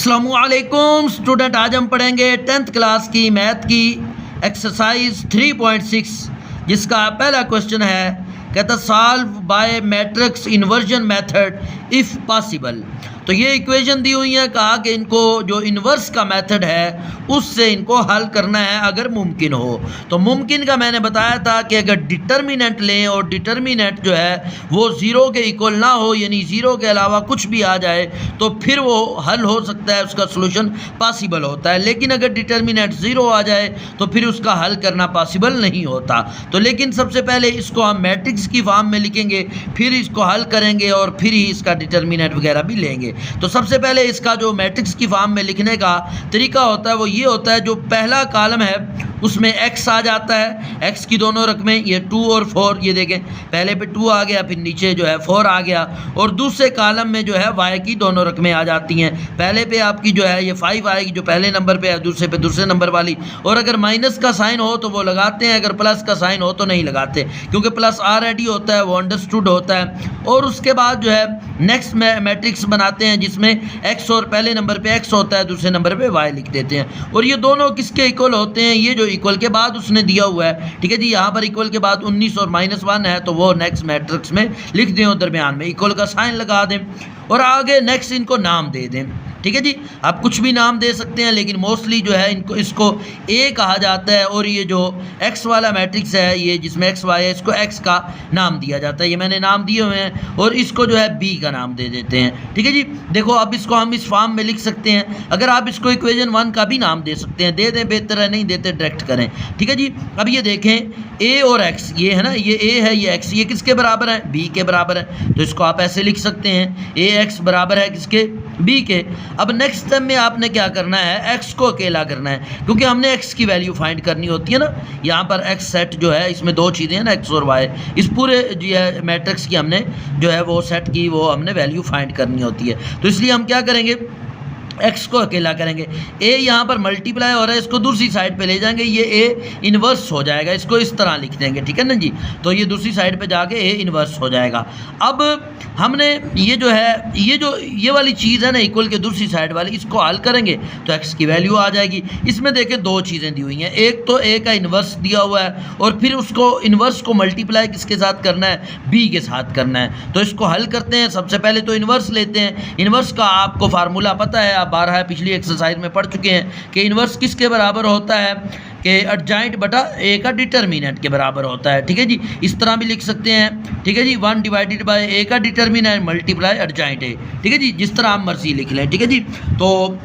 अस्सलामुअलैकुम स्टूडेंट, आज हम पढ़ेंगे 10th क्लास की मैथ की एक्सरसाइज 3.6 जिसका पहला क्वेश्चन है। कहता solve by matrix inversion method if possible. तो ये इक्वेशन दी हुई है, कहा कि इनको जो इन्वर्स का मेथड है उससे इनको हल करना है अगर मुमकिन हो। तो मुमकिन का मैंने बताया था कि अगर डिटर्मिनेंट लें और डिटर्मिनेंट जो है वो ज़ीरो के इक्वल ना हो, यानी ज़ीरो के अलावा कुछ भी आ जाए तो फिर वो हल हो सकता है, उसका सोल्यूशन पॉसिबल होता है। लेकिन अगर डिटर्मिनेंट ज़ीरो आ जाए तो फिर उसका हल करना पॉसिबल नहीं होता। तो लेकिन सबसे पहले इसको हम मैट्रिक्स की फॉर्म में लिखेंगे, फिर इसको हल करेंगे और फिर ही इसका डिटर्मिनेंट वगैरह भी लेंगे। तो सबसे पहले इसका जो मैट्रिक्स की फॉर्म में लिखने का तरीका होता है वो ये होता है, जो पहला कॉलम है उसमें x आ जाता है, x की दोनों रकमें ये 2 और 4, ये देखें पहले पे 2 आ गया, फिर नीचे जो है 4 आ गया, और दूसरे कॉलम में जो है y की दोनों रकमें आ जाती हैं। पहले पे आपकी जो है ये 5 आएगी जो पहले नंबर पे है, दूसरे पे दूसरे नंबर वाली, और अगर माइनस का साइन हो तो वो लगाते हैं, अगर प्लस का साइन हो तो नहीं लगाते, क्योंकि प्लस ऑलरेडी होता है, वो अंडरस्टूड होता है। और उसके बाद जो है नेक्स्ट मैट्रिक्स बनाते हैं जिसमें x और पहले नंबर पे x होता है, दूसरे नंबर पे y लिख देते हैं, और ये दोनों किसके इक्वल होते हैं, ये जो इक्वल के बाद उसने दिया हुआ है, ठीक है जी। यहाँ पर इक्वल के बाद 19 और -1 है तो वो नेक्स्ट मैट्रिक्स में लिख दें और दरमियान में इक्वल का साइन लगा दें, और आगे नेक्स्ट इनको नाम दे दें, ठीक है जी। आप कुछ भी नाम दे सकते हैं, लेकिन मोस्टली जो है इसको ए कहा जाता है, और ये जो एक्स वाला मैट्रिक्स है ये जिसमें एक्स वाई है इसको एक्स का नाम दिया जाता है। ये मैंने नाम दिए हुए हैं, और इसको जो है बी का नाम दे देते हैं, ठीक है जी। देखो अब इसको हम इस फॉर्म में लिख सकते हैं, अगर आप इसको इक्वेशन 1 का भी नाम दे सकते हैं, दे दें बेहतर है, नहीं देते डायरेक्ट करें, ठीक है जी। अब ये देखें ए और एक्स, ये है ना, ये ए है ये एक्स, ये किसके बराबर है, बी के बराबर है, तो इसको आप ऐसे लिख सकते हैं ए एक्स बराबर है किसके, बी के। अब नेक्स्ट स्टेप में आपने क्या करना है, x को अकेला करना है, क्योंकि हमने x की वैल्यू फाइंड करनी होती है ना। यहाँ पर x सेट जो है इसमें दो चीज़ें हैं ना, x और y, इस पूरे जो है मैट्रिक्स की हमने जो है वो सेट की वो हमने वैल्यू फाइंड करनी होती है। तो इसलिए हम क्या करेंगे, x को अकेला करेंगे, a यहाँ पर मल्टीप्लाई हो रहा है, इसको दूसरी साइड पे ले जाएंगे, ये a इन्वर्स हो जाएगा, इसको इस तरह लिख देंगे, ठीक है ना जी। तो ये दूसरी साइड पे जाके a इन्वर्स हो जाएगा। अब हमने ये जो है ये वाली चीज़ है ना इक्वल के दूसरी साइड वाली, इसको हल करेंगे तो x की वैल्यू आ जाएगी। इसमें देखें दो चीज़ें दी हुई हैं, एक तो a का इन्वर्स दिया हुआ है, और फिर उसको इन्वर्स को मल्टीप्लाई किसके साथ करना है, b के साथ करना है। तो इसको हल करते हैं, सबसे पहले तो इन्वर्स लेते हैं। इन्वर्स का आपको फार्मूला पता है, आप 12 पिछली एक्सरसाइज में पढ़ चुके हैं कि इन्वर्स किसके बराबर होता है, कि एडजॉइंट बटा ए का डिटर्मिनेंट के बराबर होता है, ठीक है जी। इस तरह भी लिख सकते हैं, ठीक है जी, 1 डिवाइडेड बाय ए का डिटर्मिनेंट मल्टीप्लाई एडजॉइंट ए, ठीक है जी, जिस तरह आप मर्जी लिख लें, ठीक है जी। तो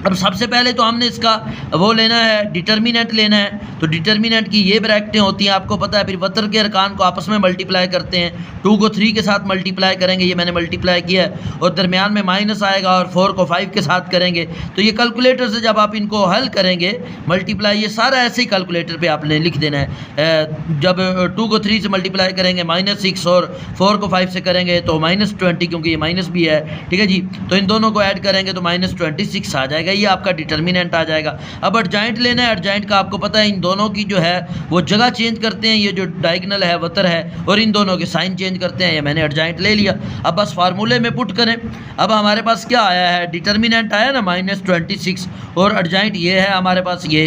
अब सबसे पहले तो हमने इसका वो लेना है, डिटर्मिनेंट लेना है। तो डिटर्मिनेंट की ये ब्रैकेटें होती हैं, आपको पता है, फिर वतर के अरकान को आपस में मल्टीप्लाई करते हैं, 2 को 3 के साथ मल्टीप्लाई करेंगे, ये मैंने मल्टीप्लाई किया है, और दरमियान में माइनस आएगा, और 4 को 5 के साथ करेंगे। तो ये कैलकुलेटर से जब आप इनको हल करेंगे मल्टीप्लाई, ये सारा ऐसे ही कैलकुलेटर पर आपने लिख देना है। जब 2 को 3 से मल्टीप्लाई करेंगे -6, और 4 को 5 से करेंगे तो -20, क्योंकि ये माइनस भी है, ठीक है जी। तो इन दोनों को ऐड करेंगे तो -26 आ जाएगा, ये आपका डिटर्मिनेंट आ जाएगा। अब एडजॉइंट लेना है, एडजॉइंट का आपको पता है इन दोनों की जो है वो जगह चेंज करते हैं, ये जो डायगोनल है वतर है, और इन दोनों के साइन चेंज करते हैं, ये मैंने एडजॉइंट ले लिया। अब बस फार्मूले में पुट करें, अब हमारे पास क्या आया है, डिटर्मिनेंट आया ना -26, और एडजॉइंट ये है हमारे पास, ये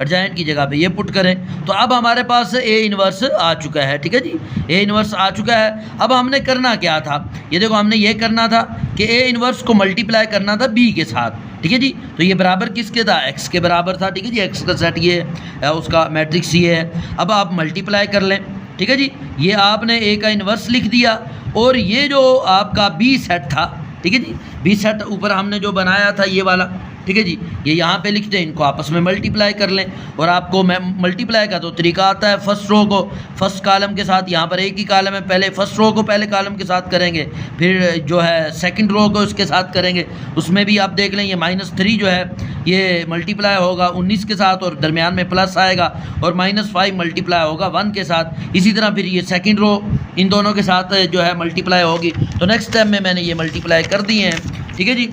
एडजॉइंट की जगह पे ये पुट करें, तो अब हमारे पास ए इन्वर्स आ चुका है, ठीक है जी, ए इन्वर्स आ चुका है। अब हमने करना क्या था, ये देखो हमने ये करना था कि ए इन्वर्स को मल्टीप्लाई करना था बी के साथ, ठीक है जी। तो ये बराबर किसके था, x के बराबर था, ठीक है जी। x का सेट ये है, उसका मैट्रिक्स ये है। अब आप मल्टीप्लाई कर लें, ठीक है जी। ये आपने a का इन्वर्स लिख दिया, और ये जो आपका b सेट था, ठीक है जी, b सेट ऊपर हमने जो बनाया था ये वाला, ठीक है जी, ये यहाँ पे लिख दें, इनको आपस में मल्टीप्लाई कर लें, और आपको मल्टीप्लाई का तो तरीका आता है, फर्स्ट रो को फर्स्ट कॉलम के साथ, यहाँ पर एक ही कॉलम है, पहले फर्स्ट रो को पहले कॉलम के साथ करेंगे, फिर जो है सेकंड रो को उसके साथ करेंगे, उसमें भी आप देख लें ये -3 जो है ये मल्टीप्लाई होगा 19 के साथ, और दरमियान में प्लस आएगा, और -5 मल्टीप्लाई होगा 1 के साथ। इसी तरह फिर ये सेकेंड रो इन दोनों के साथ जो है मल्टीप्लाई होगी। तो नेक्स्ट टाइम में मैंने ये मल्टीप्लाई कर दिए हैं, ठीक है जी।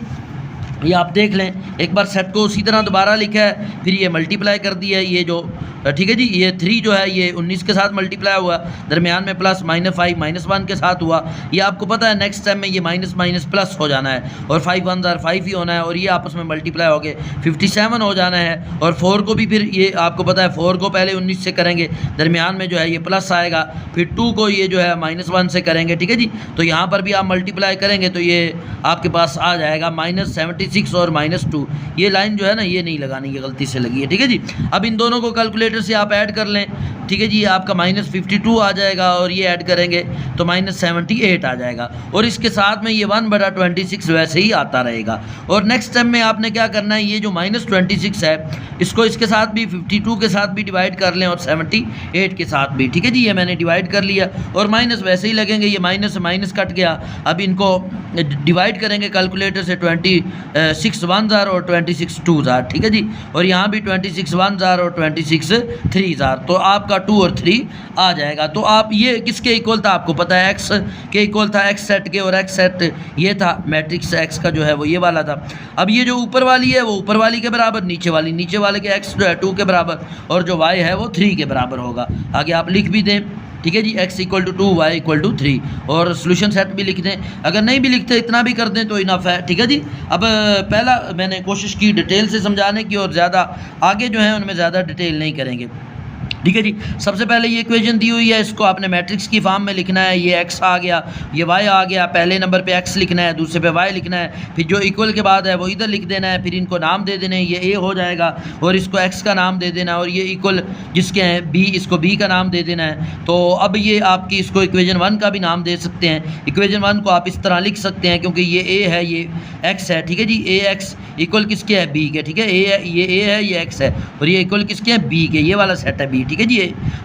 ये आप देख लें, एक बार सेट को उसी तरह दोबारा लिखा है, फिर ये मल्टीप्लाई कर दिया है, ये जो ठीक है जी, ये 3 जो है ये 19 के साथ मल्टीप्लाई हुआ, दरमियान में प्लस -5 -1 के साथ हुआ। ये आपको पता है नेक्स्ट टाइम में ये माइनस माइनस प्लस हो जाना है और 5 1 5 ही होना है और ये आपस में मल्टीप्लाई हो गए 57 हो जाना है। और 4 को भी फिर ये आपको पता है 4 को पहले 19 से करेंगे, दरमियान में जो है ये प्लस आएगा, फिर 2 को ये जो है -1 से करेंगे, ठीक है जी। तो यहाँ पर भी आप मल्टीप्लाई करेंगे तो ये आपके पास आ जाएगा -76 और -2। ये लाइन जो है ना ये नहीं लगानी, ये गलती से लगी है, ठीक है जी। अब इन दोनों को कैलकुलेटर से आप ऐड कर लें, ठीक है जी, आपका -52 आ जाएगा और ये ऐड करेंगे तो -78 आ जाएगा और इसके साथ में ये 1/26 वैसे ही आता रहेगा। और नेक्स्ट टाइम में आपने क्या करना है, ये जो -26 है इसको इसके साथ भी 52 के साथ भी डिवाइड कर लें और 78 के साथ भी, ठीक है जी। ये मैंने डिवाइड कर लिया और माइनस वैसे ही लगेंगे, ये माइनस से माइनस कट गया। अब इनको डिवाइड करेंगे कैलकुलेटर से 26 1 जार और 26 2 जार, ठीक है जी। और यहाँ भी 26 1 जार और 26 3 जार, तो आपका 2 और 3 आ जाएगा। तो आप ये किसके इक्वल था आपको पता है, एक्स के इक्वल था, एक्स सेट के, और एक्स सेट ये था मैट्रिक्स एक्स का जो है वो ये वाला था। अब ये जो ऊपर वाली है वो ऊपर वाली के बराबर, नीचे वाले के एक्स जो है 2 के बराबर और जो वाई है वो 3 के बराबर होगा। आगे आप लिख भी दें, ठीक है जी, x = 2 y = 3 और सोल्यूशन सेट भी लिख दें। अगर नहीं भी लिखते इतना भी कर दें तो इनफ है, ठीक है जी। अब पहला मैंने कोशिश की डिटेल से समझाने की और ज़्यादा आगे जो है उनमें ज़्यादा डिटेल नहीं करेंगे, ठीक है जी। सबसे पहले ये इक्वेशन दी हुई है, इसको आपने मैट्रिक्स की फॉर्म में लिखना है। ये x आ गया, ये y आ गया, पहले नंबर पे x लिखना है, दूसरे पे y लिखना है, फिर जो इक्वल के बाद है वो इधर लिख देना है, फिर इनको नाम दे देने, ये a हो जाएगा और इसको x का नाम दे देना और ये इक्वल जिसके हैं b, इसको b का नाम दे देना है। तो अब ये आपकी इसको इक्वेशन 1 का भी नाम दे सकते हैं। इक्वेशन 1 को आप इस तरह लिख सकते हैं क्योंकि ये a है, ये x है, ठीक है जी। ax इक्वल किसके है, b के, ठीक है। ये a है, ये x है और ये इक्वल किसके हैं, b के, ये वाला सेट है b, ठीक है जी।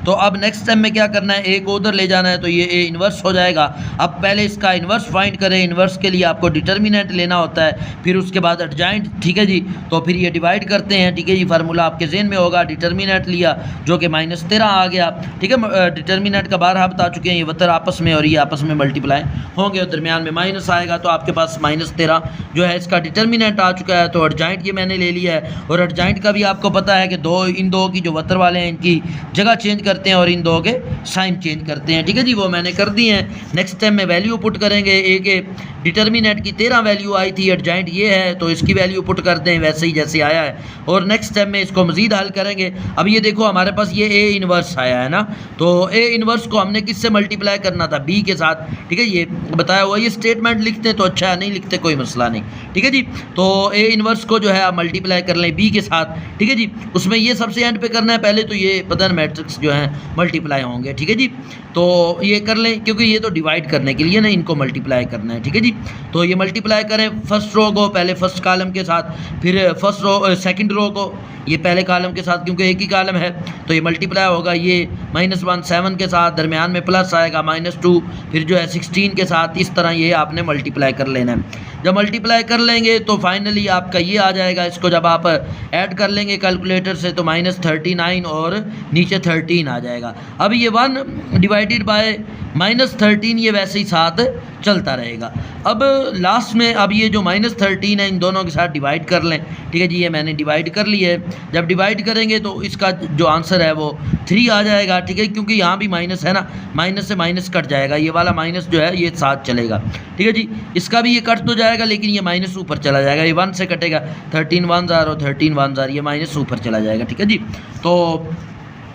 तो अब नेक्स्ट टाइम में क्या करना है, a को उधर ले जाना है तो ये a इन्वर्स हो जाएगा। अब पहले इसका इन्वर्स फाइंड करें, इन्वर्स के लिए आपको डिटर्मिनेंट लेना होता है, फिर उसके बाद एडजॉइंट, ठीक है जी। तो फिर ये डिवाइड करते हैं, ठीक है जी। फार्मूला आपके ज़हन में होगा, डिटर्मिनेंट लिया जो कि -13 आ गया, ठीक है। डिटर्मिनेंट का बारह बता चुके हैं, ये वतर आपस में और ये आपस में मल्टीप्लाई होंगे और दरमियान में माइनस आएगा तो आपके पास -13 जो है इसका डिटर्मिनेंट आ चुका है। तो एडजॉइंट ये मैंने ले लिया है और एडजॉइंट का भी आपको पता है कि इन दो की जो वतर वाले हैं इनकी जगह चेंज करते हैं और इन दो के साइन चेंज करते हैं, ठीक है जी। वो मैंने कर दिए हैं। नेक्स्ट टाइम में वैल्यू पुट करेंगे, ए के डिटर्मिनेंट की 13 वैल्यू आई थी, एडजॉइंट ये है तो इसकी वैल्यू पुट करते हैं वैसे ही जैसे आया है और नेक्स्ट टाइम में इसको मजीद हल करेंगे। अब ये देखो हमारे पास ये ए इन्वर्स आया है ना, तो ए इन्वर्स को हमने किससे मल्टीप्लाई करना था, बी के साथ, ठीक है। ये बताया हुआ, ये स्टेटमेंट लिखते हैं तो अच्छा है, नहीं लिखते कोई मसला नहीं, ठीक है जी। तो ए इन्वर्स को जो है आप मल्टीप्लाई कर लें बी के साथ, ठीक है जी। उसमें ये सबसे एंड पे करना है, पहले तो ये पदन मैट्रिक्स जो है मल्टीप्लाई होंगे, ठीक है जी। तो ये कर लें क्योंकि ये तो डिवाइड करने के लिए ना इनको मल्टीप्लाई करना है, ठीक है जी। तो ये मल्टीप्लाई करें फर्स्ट रो को पहले फर्स्ट कॉलम के साथ, फिर फर्स्ट रो सेकंड रो को ये पहले कॉलम के साथ, क्योंकि एक ही कॉलम है तो ये मल्टीप्लाई होगा। ये -1 7 के साथ, दरमियान में प्लस आएगा -2, फिर जो है 16 के साथ, इस तरह ये आपने मल्टीप्लाई कर लेना है। जब मल्टीप्लाई कर लेंगे तो फाइनली आपका ये आ जाएगा। इसको जब आप ऐड कर लेंगे कैलकुलेटर से तो -39 और नीचे 13 आ जाएगा। अब ये 1 डिवाइडेड बाय -13 ये वैसे ही साथ चलता रहेगा। अब लास्ट में अब ये जो -13 है इन दोनों के साथ डिवाइड कर लें, ठीक है जी। ये मैंने डिवाइड कर लिया है। जब डिवाइड करेंगे तो इसका जो आंसर है वो 3 आ जाएगा, ठीक है, क्योंकि यहाँ भी माइनस है ना, माइनस से माइनस कट जाएगा, ये वाला माइनस जो है ये साथ चलेगा, ठीक है जी। इसका भी ये कट तो जाएगा लेकिन ये माइनस ऊपर चला जाएगा, ये 1 से कटेगा, 13 1 जार और 13 1 जार, ये माइनस ऊपर चला जाएगा, ठीक है जी। तो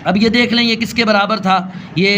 अब ये देख लें ये किसके बराबर था, ये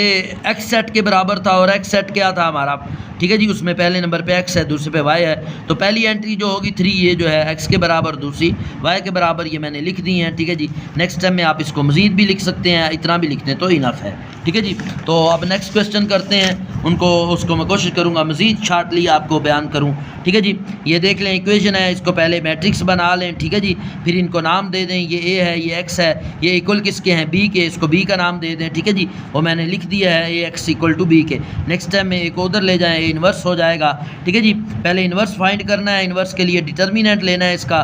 एक्स सेट के बराबर था और एक्स सेट क्या था हमारा, ठीक है जी। उसमें पहले नंबर पे x है, दूसरे पे y है, तो पहली एंट्री जो होगी 3 ये जो है x के बराबर, दूसरी y के बराबर, ये मैंने लिख दी है, ठीक है जी। नेक्स्ट टाइम में आप इसको मज़ीद भी लिख सकते हैं, इतना भी लिखते हैं तो इनफ है, ठीक है जी। तो अब नेक्स्ट क्वेश्चन करते हैं, उसको मैं कोशिश करूँगा मज़ीद शार्टली आपको बयान करूँ, ठीक है जी। ये देख लें इक्वेशन है, इसको पहले मैट्रिक्स बना लें, ठीक है जी। फिर इनको नाम दे दें, ये a है, ये x है, ये इक्वल किसके हैं, b के, इसको b का नाम दे दें, ठीक है जी। वो मैंने लिख दिया है ax = b के। नेक्स्ट टाइम में एक उधर ले जाएँ, इन्वर्स हो जाएगा, ठीक है जी। पहले इन्वर्स फाइंड करना है, इन्वर्स के लिए डिटर्मिनेंट लेना है इसका,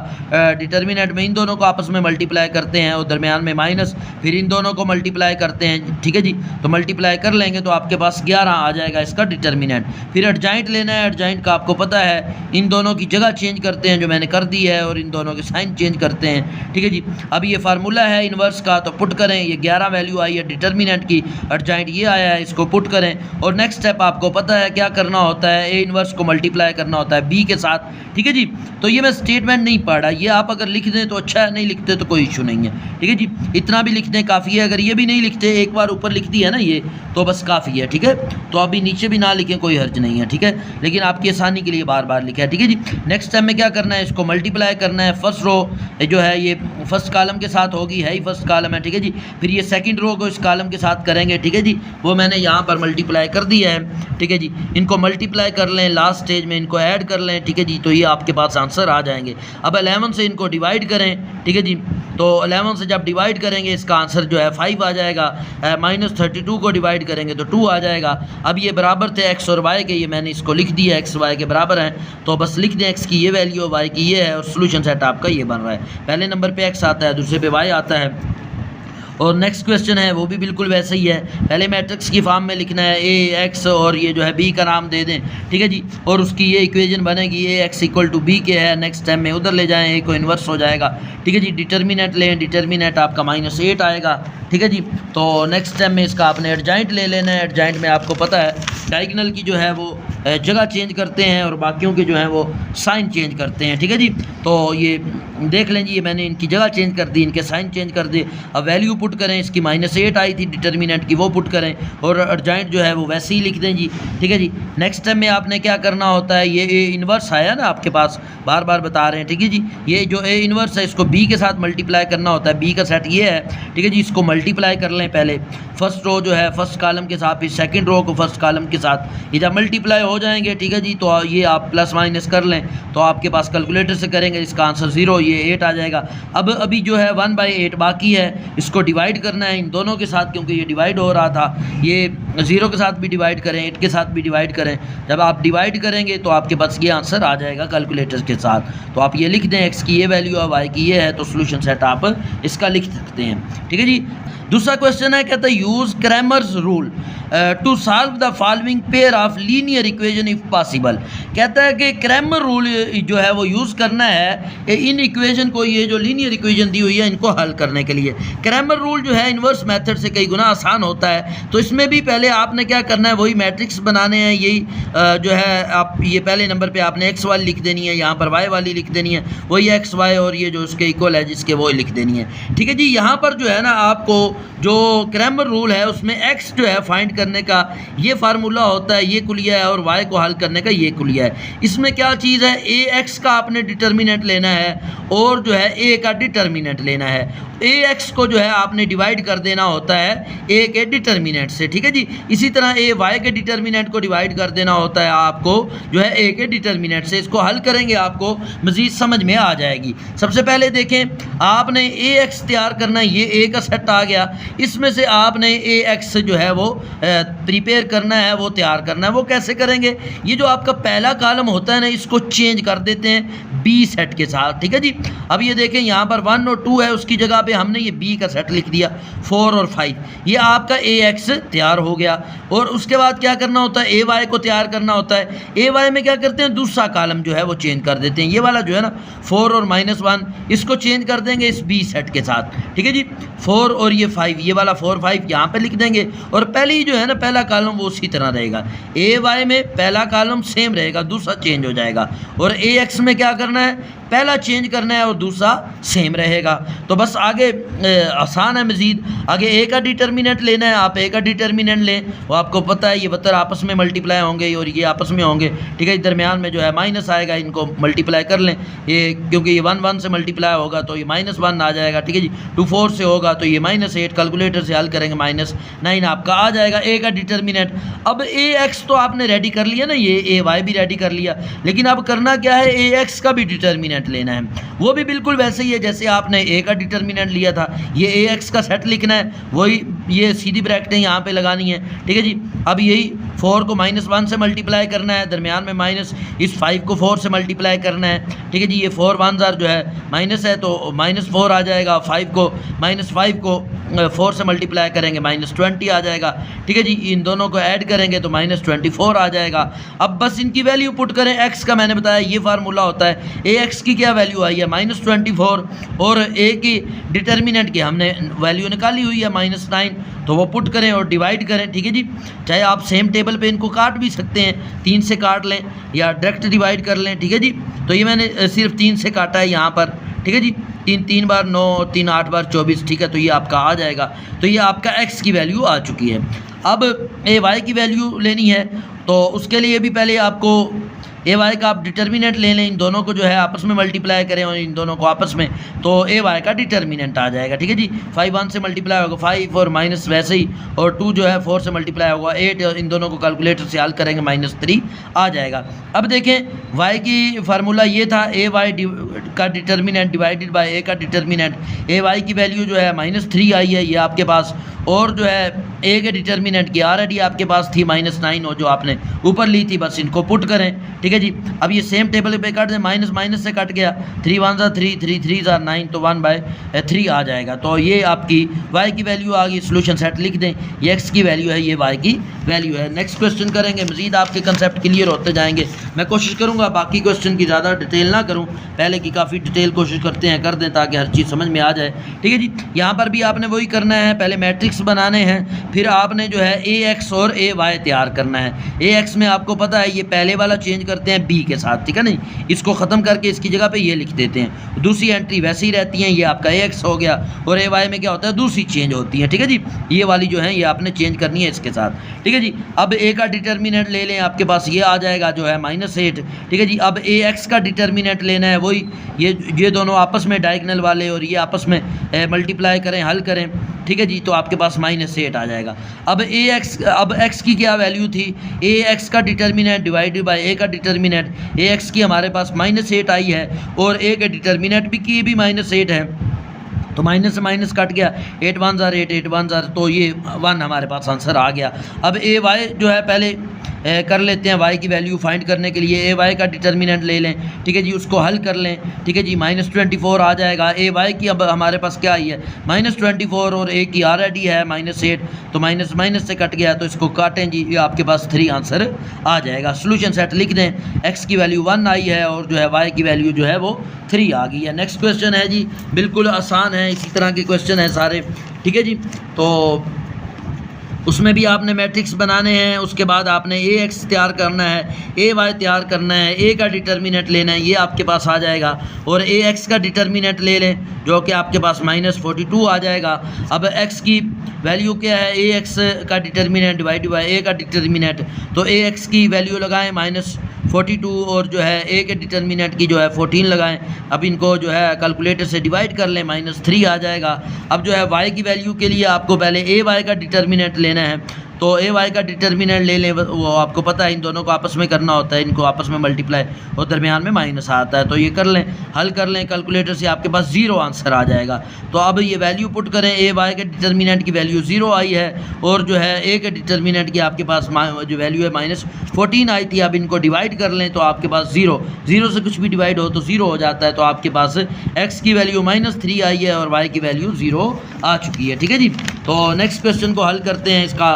डिटर्मिनेंट में इन दोनों को आपस में मल्टीप्लाई करते हैं और दरमियान में माइनस, फिर इन दोनों को मल्टीप्लाई करते हैं, ठीक है जी। तो मल्टीप्लाई कर लेंगे तो आपके पास 11 आ जाएगा इसका डिटर्मिनेंट। फिर एडजॉइंट लेना है, एडजॉइंट का आपको पता है, इन दोनों की जगह चेंज करते हैं जो मैंने कर दी है, और इन दोनों के साइन चेंज करते हैं, ठीक है जी। अब ये फार्मूला है इन्वर्स का, तो पुट करें, ये 11 वैल्यू आई है डिटर्मिनेंट की, एडजॉइंट ये आया है, इसको पुट करें। और नेक्स्ट स्टेप आपको पता है क्या करना होता है, ए इन्वर्स को मल्टीप्लाई करना होता है बी के साथ, ठीक है जी। तो ये मैं स्टेटमेंट नहीं पढ़ा, ये आप अगर लिख दें तो अच्छा है, नहीं लिखते तो कोई इशू नहीं है, ठीक है जी। इतना भी लिख दें काफ़ी है, अगर ये भी नहीं लिखते, एक बार ऊपर लिख दिया है ना ये, तो बस काफ़ी है, ठीक है। तो अभी नीचे भी ना लिखें, कोई हर्ज नहीं है, ठीक है, लेकिन आपकी आसानी के लिए बार बार लिखा है, ठीक है जी। नेक्स्ट टाइम में क्या करना है, इसको मल्टीप्लाई करना है। फर्स्ट रो जो है ये फर्स्ट कॉलम के साथ होगी, है ही फर्स्ट कॉलम है, ठीक है जी। फिर ये सेकंड रो को इस कॉलम के साथ करेंगे, ठीक है जी, वो मैंने यहाँ पर मल्टीप्लाई कर दिया है, ठीक है जी। इनको मल्टीप्लाई कर लें, लास्ट स्टेज में इनको ऐड कर लें, ठीक है जी, तो ये आपके पास आंसर आ जाएंगे। अब 11 से इनको डिवाइड करें, ठीक है जी, तो 11 से जब डिवाइड करेंगे इसका आंसर जो है 5 आ जाएगा। -32 को डिवाइड करेंगे तो 2 आ जाएगा। अब ये बराबर थे एक्स और वाई के, ये मैंने इसको लिख दिया, एक्स वाई के बराबर हैं, तो बस लिख दें एक्स की ये वैल्यू, वाई की ये है, और सोल्यूशन सेट आपका ये बन रहा है। पहले नंबर पे एक्स आता है, दूसरे पे वाई आता है। और नेक्स्ट क्वेश्चन है वो भी बिल्कुल वैसे ही है, पहले मैट्रिक्स की फॉर्म में लिखना है ए एक्स और ये जो है बी का नाम दे दें, ठीक है जी, और उसकी ये इक्वेशन बनेगी ए एक्स इक्वल टू बी के है। नेक्स्ट टाइम में उधर ले जाएं, ए को इन्वर्स हो जाएगा, ठीक है जी। डिटर्मिनेंट लें, डिटर्मिनेंट आपका -8 आएगा, ठीक है जी। तो नेक्स्ट टाइम में इसका आपने एडजॉइंट ले लेना है, एडजॉइंट में आपको पता है डायगोनल की जो है वो जगह चेंज करते हैं और बाकियों के जो है वो साइन चेंज करते हैं, ठीक है जी। तो ये देख लें जी, ये मैंने इनकी जगह चेंज कर दी, इनके साइन चेंज कर दिए। अब वैल्यू पुट करें, इसकी -8 आई थी डिटर्मिनेंट की, वो पुट करें, और एडजॉइंट जो है वो वैसे ही लिख दें जी, ठीक है जी। नेक्स्ट टाइम में आपने क्या करना होता है, ये ए इन्वर्स आया ना आपके पास, बार बार बता रहे हैं, ठीक है जी। ये जो ए इन्वर्स है इसको बी के साथ मल्टीप्लाई करना होता है, बी का सेट ये है, ठीक है जी। इसको मल्टीप्लाई कर लें पहले, फर्स्ट रो जो है फर्स्ट कॉलम के साथ, फिर सेकंड रो को फर्स्ट कॉलम के साथ, ये जब मल्टीप्लाई हो जाएंगे, ठीक है जी, तो ये आप प्लस माइनस कर लें, तो आपके पास कैलकुलेटर से करेंगे, इसका आंसर 0, ये 8 आ जाएगा। अब अभी जो है 1/8 बाकी है, इसको डिवाइड करना है इन दोनों के साथ, क्योंकि ये डिवाइड हो रहा था, ये 0 के साथ भी डिवाइड करें, 8 के साथ भी डिवाइड करें। जब आप डिवाइड करेंगे तो आपके पास ये आंसर आ जाएगा कैलकुलेटर के साथ। तो आप ये लिख दें, एक्स की ये वैल्यू है, वाई की ये है, तो सोल्यूशन सेट आप इसका लिख सकते हैं, ठीक है जी। दूसरा क्वेश्चन है, कहता है use Cramer's rule to solve the following pair of linear equation if possible. कहता है कि क्रैमर रूल जो है वो यूज़ करना है इन इक्वेशन को, ये जो लीनियर इक्वेशन दी हुई है इनको हल करने के लिए। क्रैमर रूल जो है इन्वर्स मेथड से कई गुना आसान होता है, तो इसमें भी पहले आपने क्या करना है, वही मैट्रिक्स बनाने हैं, यही जो है आप ये पहले नंबर पे आपने एक्स वाली लिख देनी है, यहाँ पर वाई वाली लिख देनी है, वही एक्स वाई और ये जो उसके इक्वल है जिसके वो लिख देनी है, ठीक है जी। यहाँ पर जो है ना आपको जो क्रैमर रूल है उसमें एक्स जो है फाइंड करने का ये फार्मूला होता है, ये कुलिया है, और वाई को हल करने का ये कुलिया है। इसमें क्या चीज़ है, ए एक्स का आपने डिटर्मिनेंट लेना है और जो है ए का डिटर्मिनेंट लेना है। ए एक्स को जो है आपने डिवाइड कर देना होता है ए के डिटर्मिनेंट से, ठीक है जी। इसी तरह ए वाई के डिटर्मिनेंट को डिवाइड कर देना होता है आपको जो है ए के डिटर्मिनेंट से। इसको हल करेंगे आपको मज़ीद समझ में आ जाएगी। सबसे पहले देखें, आपने ए एक्स तैयार करना है, ये ए का सेट आ गया, इसमें से आपने ए एक्स जो है वो प्रिपेयर करना है, वो तैयार करना है। वो कैसे करेंगे, ये जो आपका पहला कॉलम होता है ना, इसको चेंज कर देते हैं बी सेट के साथ, ठीक है जी। अब ये देखें यहाँ पर 1 और 2 है, उसकी जगह पे हमने ये बी का सेट लिख दिया 4 और 5, ये आपका ए एक्स तैयार हो गया। और उसके बाद क्या करना होता है, ए वाई को तैयार करना होता है। ए वाई में क्या करते हैं, दूसरा कॉलम जो है वो चेंज कर देते हैं, ये वाला जो है ना 4 और -1, इसको चेंज कर देंगे इस बी सेट के साथ, ठीक है जी। 4 और ये 5, ये वाला 4 5 यहाँ पे लिख देंगे, और पहली जो है ना पहला कॉलम वो उसी तरह रहेगा। ए वाई में पहला कॉलम सेम रहेगा, दूसरा चेंज हो जाएगा। और ए एक्स में क्या करना है, पहला चेंज करना है और दूसरा सेम रहेगा। तो बस आगे आसान है मज़ीद, आगे ए का डिटर्मिनेंट लेना है, आप ए का डिटर्मिनेंट लें, वो आपको पता है ये बतर आपस में मल्टीप्लाई होंगे और ये आपस में होंगे, ठीक है। दरमियान में जो है माइनस आएगा, इनको मल्टीप्लाई कर लें, ये क्योंकि ये 1 1 से मल्टीप्लाई होगा तो ये -1 आ जाएगा, ठीक है जी। 2 4 से होगा तो ये -8, कैलकुलेटर से हल करेंगे -9 आपका आ जाएगा ए का डिटर्मिनेंट। अब ए एक्स तो आपने रेडी कर लिया ना, ये ए वाई भी रेडी कर लिया, लेकिन अब करना क्या है, ए एक्स का भी डिटर्मिनेंट लेना है। वो भी बिल्कुल वैसे ही है जैसे आपने ए का डिटर्मिनेंट लिया था, ये ए एक्स का सेट लिखना है, वही ये सीधी ब्रैकेटें यहाँ पे लगानी है, ठीक है जी। अब यही 4 को -1 से मल्टीप्लाई करना है, दरमियान में माइनस, इस 5 को 4 से मल्टीप्लाई करना है, ठीक है जी। ये 4 1 जो है माइनस है तो -4 आ जाएगा, 5 को 4 से मल्टीप्लाई करेंगे -20 आ जाएगा। ठीक है जी, इन दोनों को ऐड करेंगे तो -24 आ जाएगा। अब बस इनकी वैल्यू पुट करें। x का मैंने बताया ये फार्मूला होता है। ax की क्या वैल्यू आई है -24 और a की डिटर्मिनेंट की हमने वैल्यू निकाली हुई है -9, तो वो पुट करें और डिवाइड करें। ठीक है जी, चाहे आप सेम टेबल पे इनको काट भी सकते हैं, 3 से काट लें या डायरेक्ट डिवाइड कर लें। ठीक है जी, तो ये मैंने सिर्फ 3 से काटा है यहाँ पर। ठीक है जी, 3 बार 9, 3 8 बार 24। ठीक है, तो ये आपका आ जाएगा। तो ये आपका x की वैल्यू आ चुकी है। अब ay की वैल्यू लेनी है, तो उसके लिए भी पहले आपको ay का आप डिटर्मिनेंट ले लें, इन दोनों को जो है आपस में मल्टीप्लाई करें और इन दोनों को आपस में, तो ay का डिटर्मिनेंट आ जाएगा। ठीक है जी, 5 1 से मल्टीप्लाई होगा 5 और माइनस वैसे ही, और 2 जो है 4 से मल्टीप्लाई होगा 8, इन दोनों को कैलकुलेटर से हल करेंगे -3 आ जाएगा। अब देखें y की फार्मूला ये था, ay का डिटर्मिनेंट डिवाइडेड बाय a का डिटर्मिनेंट। ay की वैल्यू जो है -3 आई है ये आपके पास, और जो है a के डिटर्मिनेंट की ऑलरेडी आपके पास थी -9, और जो आपने ऊपर ली थी बस इनको पुट करें। ठीक है जी, अब ये सेम टेबल पे काट दें, माइनस माइनस से कट गया, 3 1 3 3 3 9, तो 1/3 आ जाएगा। तो ये आपकी y की वैल्यू आ गई। सोल्यूशन सेट लिख दें, ये x की वैल्यू है, ये y की वैल्यू है। नेक्स्ट क्वेश्चन करेंगे, मजीद आपके कंसेप्ट क्लियर होते जाएंगे। मैं कोशिश करूँगा बाकी क्वेश्चन की ज़्यादा डिटेल ना करूँ, पहले की काफ़ी डिटेल कोशिश करते हैं कर दें ताकि हर चीज़ समझ में आ जाए। ठीक है जी, यहाँ पर भी आपने वही करना है, पहले मैट्रिक्स बनाने हैं, फिर आपने जो है ax और ay तैयार करना है। ax में आपको पता है ये पहले वाला चेंज करते हैं b के साथ, ठीक है नहीं, इसको ख़त्म करके इसकी जगह पे ये लिख देते हैं। दूसरी एंट्री वैसे ही रहती हैं, ये आपका ax हो गया, और ay में क्या होता है दूसरी चेंज होती है। ठीक है जी, ये वाली जो है ये आपने चेंज करनी है इसके साथ। ठीक है जी, अब a का डिटर्मिनेंट ले लें, आपके पास ये आ जाएगा जो है -8। ठीक है जी, अब ax का डिटर्मिनेंट लेना है, वही ये दोनों आपस में डायगोनल वाले और ये आपस में मल्टीप्लाई करें, हल करें। ठीक है जी, तो आपके पास -8 आ जाएगा। अब x की क्या वैल्यू थी, ax का डिटर्मिनेंट डिवाइडेड बाय a का डिटर्मिनेंट। ax की हमारे पास -8 आई है और a के डिटर्मिनेंट भी की भी -8 है, तो माइनस से माइनस कट गया, 8 1 8 8 1, तो ये 1 हमारे पास आंसर आ गया। अब ay जो है पहले कर लेते हैं, y की वैल्यू फाइंड करने के लिए ay का डिटर्मिनेंट ले लें। ठीक है जी, उसको हल कर लें। ठीक है जी, -24 आ जाएगा। ay की अब हमारे पास क्या आई है -24, और a की ऑलरेडी है -8, तो माइनस माइनस से कट गया, तो इसको काटें जी, ये आपके पास 3 आंसर आ जाएगा। सोल्यूशन सेट लिख दें, x की वैल्यू 1 आई है और जो है y की वैल्यू जो है वो 3 आ गई है। नेक्स्ट क्वेश्चन है जी, बिल्कुल आसान है, इसी तरह के क्वेश्चन हैं सारे। ठीक है जी, तो उसमें भी आपने मैट्रिक्स बनाने हैं, उसके बाद आपने ax तैयार करना है, ay तैयार करना है, a का डिटर्मिनेंट लेना है, ये आपके पास आ जाएगा, और ax का डिटर्मिनेंट ले लें जो कि आपके पास -42 आ जाएगा। अब x की वैल्यू क्या है, ax का डिटर्मिनेंट डिवाइड बाय a का डिटर्मिनेंट, तो ax की वैल्यू लगाएं -42 और जो है a के डिटर्मिनेंट की जो है 14 लगाएं। अब इनको जो है कैलकुलेटर से डिवाइड कर लें, -3 आ जाएगा। अब जो है y की वैल्यू के लिए आपको पहले ay का डिटर्मिनेंट लेना है, तो ay का डिटर्मिनेंट ले लें, वो आपको पता है इन दोनों को आपस में करना होता है, इनको आपस में मल्टीप्लाई और दरमियान में माइनस आता है, तो ये कर लें, हल कर लें कैलकुलेटर से, आपके पास 0 आंसर आ जाएगा। तो अब ये वैल्यू पुट करें, ay के डिटर्मिनेंट की वैल्यू 0 आई है, और जो है a के डिटर्मिनेंट की आपके पास जो वैल्यू है -14 आई थी। अब इनको डिवाइड कर लें तो आपके पास 0 से कुछ भी डिवाइड हो तो 0 हो जाता है, तो आपके पास x की वैल्यू -3 आई है और y की वैल्यू 0 आ चुकी है। ठीक है जी, तो नेक्स्ट क्वेश्चन को हल करते हैं, इसका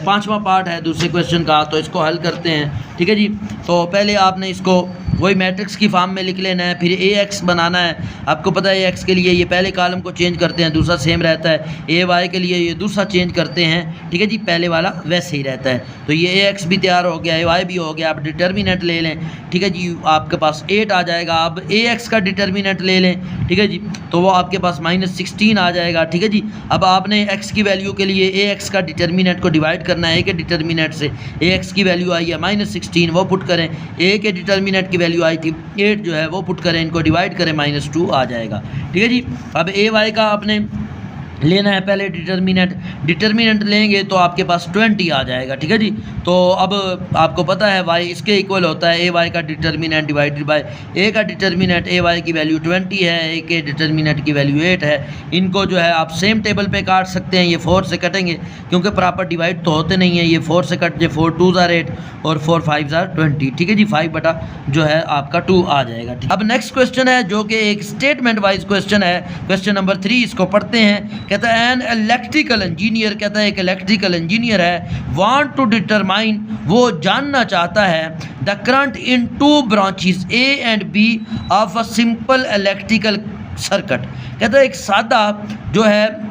5वां पार्ट है दूसरे क्वेश्चन का, तो इसको हल करते हैं। ठीक है जी, तो पहले आपने इसको वही मैट्रिक्स की फॉर्म में लिख लेना है, फिर ax बनाना है। आपको पता है ax के लिए ये पहले कॉलम को चेंज करते हैं, दूसरा सेम रहता है, ay के लिए ये दूसरा चेंज करते हैं। ठीक है जी, पहले वाला वैसे ही रहता है, तो ये ax भी तैयार हो गया, ay भी हो गया। आप डिटर्मिनेंट ले लें, ठीक है जी, आपके पास 8 आ जाएगा। अब ax का डिटर्मिनेंट ले लें, ठीक है जी, तो वो आपके पास -16 आ जाएगा। ठीक है जी, अब आपने x की वैल्यू के लिए ax का डिटर्मिनेंट को डिवाइड करना है a के डिटर्मिनेंट से। ax की वैल्यू आई है -16, वो पुट करें, a के डिटर्मिनेंट की वैल्यू आई थी 8, जो है वो पुट करें, इनको डिवाइड करें, -2 आ जाएगा। ठीक है जी, अब ay का आपने लेना है पहले डिटर्मिनेंट लेंगे तो आपके पास 20 आ जाएगा। ठीक है जी, तो अब आपको पता है y इसके इक्वल होता है ay का डिटर्मिनेंट डिवाइडेड बाय a का डिटर्मिनेंट। ay की वैल्यू 20 है, a के डिटर्मिनेंट की वैल्यू 8 है। इनको जो है आप सेम टेबल पे काट सकते हैं, ये 4 से कटेंगे क्योंकि प्रॉपर डिवाइड तो होते नहीं है, ये 4 से कट जाए, 4 2 8 और 4 5 20। ठीक है जी, 5 बटा जो है आपका 2 आ जाएगा। अब नेक्स्ट क्वेश्चन है जो कि एक स्टेटमेंट वाइज क्वेश्चन है, क्वेश्चन नंबर 3, इसको पढ़ते हैं कहता है एन इलेक्ट्रिकल इंजीनियर, कहता है एक इलेक्ट्रिकल इंजीनियर है, वांट टू डिटरमाइन, वो जानना चाहता है the current in two branches A and B of a simple electrical circuit. कहता है एक सादा जो है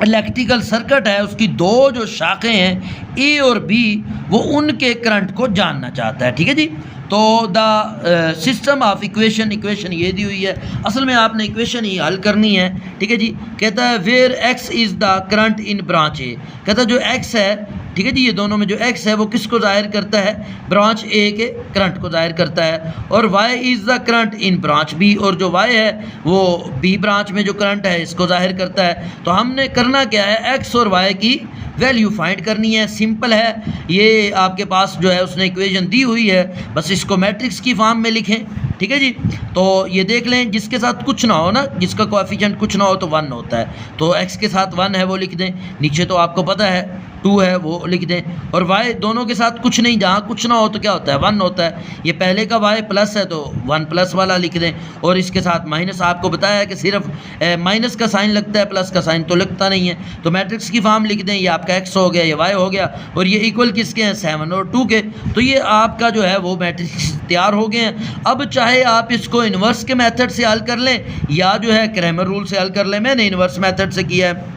इलेक्ट्रिकल सर्किट है, उसकी दो जो शाखें हैं ए और बी, वो उनके करंट को जानना चाहता है। ठीक है जी। तो the system of equation, equation ये दी हुई है, असल में आपने इक्वेशन ही हल करनी है। ठीक है जी। कहता है where x is the current in branch A, कहता है जो एक्स है, ठीक है जी, ये दोनों में जो एक्स है वो किसको जाहिर करता है, ब्रांच ए के करंट को जाहिर करता है, और y is the current in branch B, और जो वाई है वो बी ब्रांच में जो करंट है इसको जाहिर करता है। तो हमने करना क्या है, एक्स और वाई की वैल्यू फाइंड करनी है। सिंपल है, ये आपके पास जो है उसने इक्वेशन दी हुई है, बस इसको मैट्रिक्स की फॉर्म में लिखें। ठीक है जी। तो ये देख लें, जिसके साथ कुछ ना हो ना, जिसका कोएफिशिएंट कुछ ना हो तो 1 होता है, तो x के साथ 1 है वो लिख दें, नीचे तो आपको पता है 2 है वो लिख दें, और y दोनों के साथ कुछ नहीं, जहाँ कुछ ना हो तो क्या होता है 1 होता है। ये पहले का y प्लस है तो 1 प्लस वाला लिख दें, और इसके साथ माइनस, आपको बताया है कि सिर्फ माइनस का साइन लगता है, प्लस का साइन तो लगता नहीं है। तो मैट्रिक्स की फॉर्म लिख दें, ये आपका x हो गया, ये y हो गया, और ये इक्वल किसके हैं, 7 और 2 के। तो ये आपका जो है वो मैट्रिक्स तैयार हो गए हैं। अब चाहे आप इसको इन्वर्स के मेथड से हल कर लें या जो है क्रैमर रूल से हल कर लें, मैंने इन्वर्स मेथड से किया है,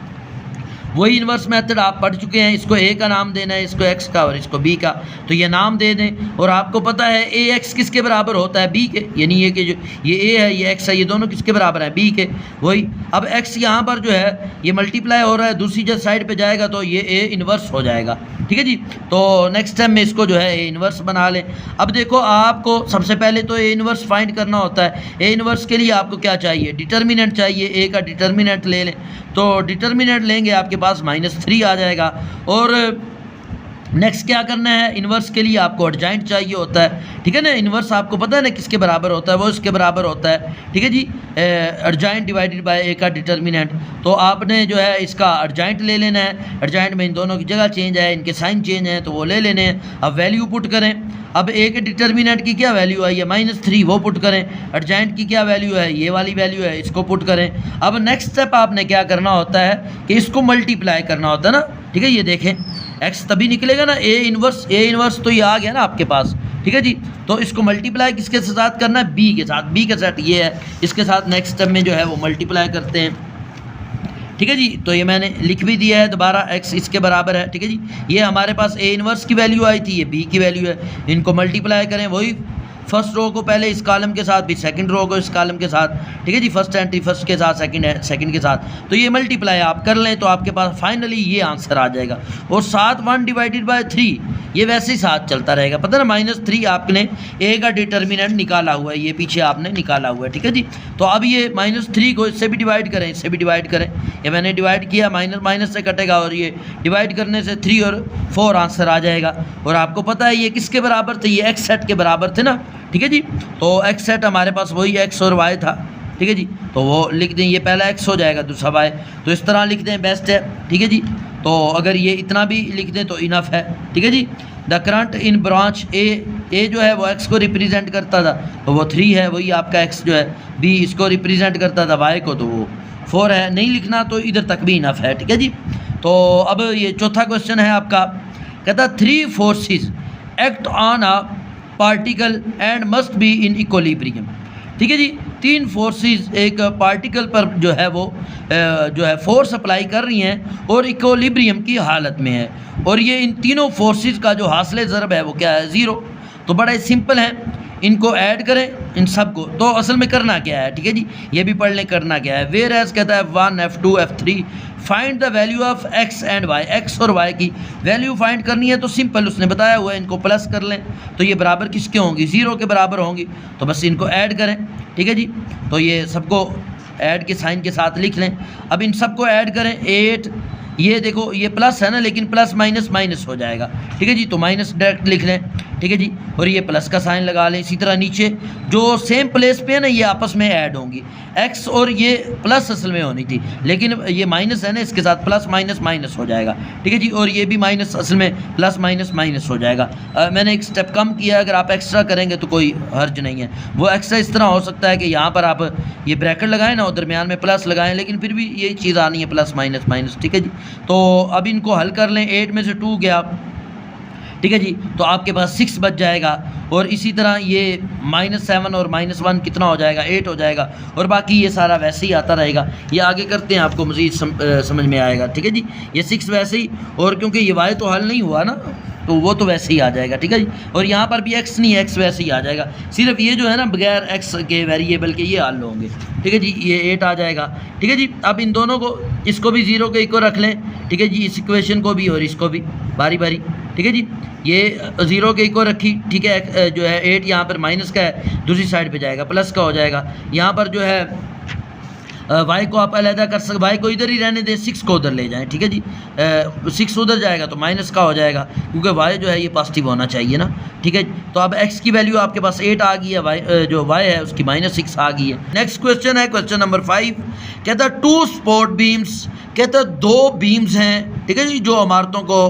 वही इन्वर्स मेथड आप पढ़ चुके हैं। इसको ए का नाम देना है, इसको एक्स का, और इसको बी का, तो ये नाम दे दें। और आपको पता है ए एक्स किसके बराबर होता है, बी के, यानी ये कि जो ये ए है ये एक्स है, ये दोनों किसके बराबर है, बी के। वही अब एक्स यहाँ पर जो है ये मल्टीप्लाई हो रहा है, दूसरी जब साइड पे जाएगा तो ये ए इन्वर्स हो जाएगा। ठीक है जी। तो नेक्स्ट टाइम में इसको जो है ए इन्वर्स बना लें। अब देखो, आपको सबसे पहले तो ए इन्वर्स फाइंड करना होता है। ए इन्वर्स के लिए आपको क्या चाहिए, डिटर्मिनेंट चाहिए, ए का डिटर्मिनेंट ले लें। तो डिटर्मिनेंट लेंगे, आपके पास -3 आ जाएगा। और नेक्स्ट क्या करना है, इन्वर्स के लिए आपको एडजॉइंट चाहिए होता है। ठीक है ना, इन्वर्स आपको पता है ना किसके बराबर होता है, वो इसके बराबर होता है। ठीक है जी। एडजॉइंट डिवाइडेड बाय ए का डिटर्मिनेंट, तो आपने जो है इसका एडजॉइंट ले लेना है। एडजॉइंट में इन दोनों की जगह चेंज है, इनके साइन चेंज हैं, तो वो ले लेने हैं। अब वैल्यू पुट करें। अब ए के डिटर्मिनेंट की क्या वैल्यू आई है, -3, वो पुट करें। एडजॉइंट की क्या वैल्यू है, ये वाली वैल्यू है, इसको पुट करें। अब नेक्स्ट स्टेप आपने क्या करना होता है कि इसको मल्टीप्लाई करना होता है ना। ठीक है, ये देखें x तभी निकलेगा ना, ए इन्वर्स तो ये आ गया ना आपके पास। ठीक है जी। तो इसको मल्टीप्लाई किसके साथ करना है, b के साथ। b का सेट ये है, इसके साथ नेक्स्ट स्टेप में जो है वो मल्टीप्लाई करते हैं। ठीक है जी। तो ये मैंने लिख भी दिया है दोबारा, x इसके बराबर है। ठीक है जी। ये हमारे पास ए इन्वर्स की वैल्यू आई थी, ये b की वैल्यू है, इनको मल्टीप्लाई करें। वही फर्स्ट रो को पहले इस कॉलम के साथ, भी सेकंड रो को इस कॉलम के साथ। ठीक है जी। फर्स्ट एंट्री फर्स्ट के साथ, सेकंड के साथ, तो ये मल्टीप्लाई आप कर लें तो आपके पास फाइनली ये आंसर आ जाएगा। और साथ 1 डिवाइडेड बाय 3 ये वैसे ही साथ चलता रहेगा, पता ना। -3 आपने ए का डिटर्मिनेंट निकाला हुआ है, ये पीछे आपने निकाला हुआ है। ठीक है जी। तो अब ये -3 को इससे भी डिवाइड करें, इससे भी डिवाइड करें। ये मैंने डिवाइड किया, माइनस से कटेगा, और ये डिवाइड करने से 3 और 4 आंसर आ जाएगा। और आपको पता है ये किसके बराबर थे, ये एक्स सेट के बराबर थे ना। ठीक है जी। तो एक्स सेट हमारे पास वही एक्स और वाई था। ठीक है जी। तो वो लिख दें, ये पहला एक्स हो जाएगा, दूसरा वाई, तो इस तरह लिख दें, बेस्ट है। ठीक है जी। तो अगर ये इतना भी लिख दें तो इनफ है। ठीक है जी। द करंट इन ब्रांच ए जो है वो एक्स को रिप्रेजेंट करता था, तो वो 3 है, वही आपका एक्स जो है बी इसको रिप्रेजेंट करता था वाई को, तो वो 4 है। नहीं लिखना तो इधर तक भी इनफ है। ठीक है जी। तो अब ये चौथा क्वेश्चन है आपका, कहता 3 forces act on a particle and must be in equilibrium. ठीक है जी। 3 फोर्सेस एक पार्टिकल पर जो है वो जो है फोर्स अप्लाई कर रही हैं और इक्विलिब्रियम की हालत में है, और ये इन तीनों फोर्सेस का जो हासिल ज़रब है वो क्या है, 0। तो बड़ा ही सिंपल है, इनको ऐड करें इन सब को। तो असल में करना क्या है, ठीक है जी, ये भी पढ़ लें करना क्या है। वेयर एज कहता है F1 F2 F3 find the value of x and y, x और y की वैल्यू फाइंड करनी है। तो सिंपल उसने बताया हुआ है, इनको प्लस कर लें तो ये बराबर किसके होंगी, 0 के बराबर होंगी। तो बस इनको ऐड करें। ठीक है जी। तो ये सबको ऐड के साइन के साथ लिख लें। अब इन सबको ऐड करें, 8, ये देखो ये प्लस है ना, लेकिन प्लस माइनस माइनस हो जाएगा। ठीक है जी। तो माइनस डायरेक्ट लिख लें। ठीक है जी, और ये प्लस का साइन लगा लें। इसी तरह नीचे जो सेम प्लेस पे है ना, ये आपस में ऐड होंगी। एक्स और ये प्लस असल में होनी थी, लेकिन ये माइनस है ना, इसके साथ प्लस माइनस माइनस हो जाएगा। ठीक है जी, और ये भी माइनस असल में प्लस माइनस माइनस हो जाएगा। मैंने एक स्टेप कम किया, अगर आप एक्स्ट्रा करेंगे तो कोई हर्ज नहीं है। वो एक्स्ट्रा इस तरह हो सकता है कि यहाँ पर आप ये ब्रैकेट लगाएं ना और दरमियान में प्लस लगाएं, लेकिन फिर भी यही चीज़ आनी है, प्लस माइनस माइनस। ठीक है जी, तो अब इनको हल कर लें। 8 में से 2 गया, ठीक है जी, तो आपके पास 6 बच जाएगा। और इसी तरह ये -7 और -1 कितना हो जाएगा, 8 हो जाएगा। और बाकी ये सारा वैसे ही आता रहेगा। ये आगे करते हैं, आपको मज़ीद समझ में आएगा। ठीक है जी, ये 6 वैसे ही, और क्योंकि ये y तो हल नहीं हुआ ना, तो वो तो वैसे ही आ जाएगा। ठीक है जी, और यहाँ पर भी x नहीं है, x वैसे ही आ जाएगा। सिर्फ ये जो है ना, बगैर x के वेरिएबल के ये हल होंगे। ठीक है जी, ये 8 आ जाएगा। ठीक है जी, अब इन दोनों को, इसको भी 0 के इक्वल रख लें। ठीक है जी, इस इक्वेशन को भी और इसको भी बारी बारी। ठीक है जी, ये 0 के इक्वल रखी। ठीक है, जो है 8 यहाँ पर माइनस का है, दूसरी साइड पे जाएगा, प्लस का हो जाएगा। यहाँ पर जो है y को आप अलहदा कर सकते, y को इधर ही रहने दें, 6 को उधर ले जाएं। ठीक है जी, 6 उधर जाएगा तो माइनस का हो जाएगा, क्योंकि y जो है ये पॉजिटिव होना चाहिए ना। ठीक है, तो अब x की वैल्यू आपके पास 8 आ गई है, y जो y है उसकी -6 आ गई है। नेक्स्ट क्वेश्चन है क्वेश्चन नंबर 5, कहता है 2 सपोर्ट बीम्स, कहता है 2 बीम्स हैं। ठीक है जी, जो इमारतों को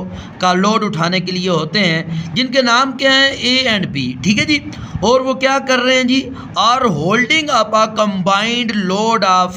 का लोड उठाने के लिए होते हैं, जिनके नाम क्या हैं, A एंड B। ठीक है जी, और वो क्या कर रहे हैं जी, are holding up a combined load of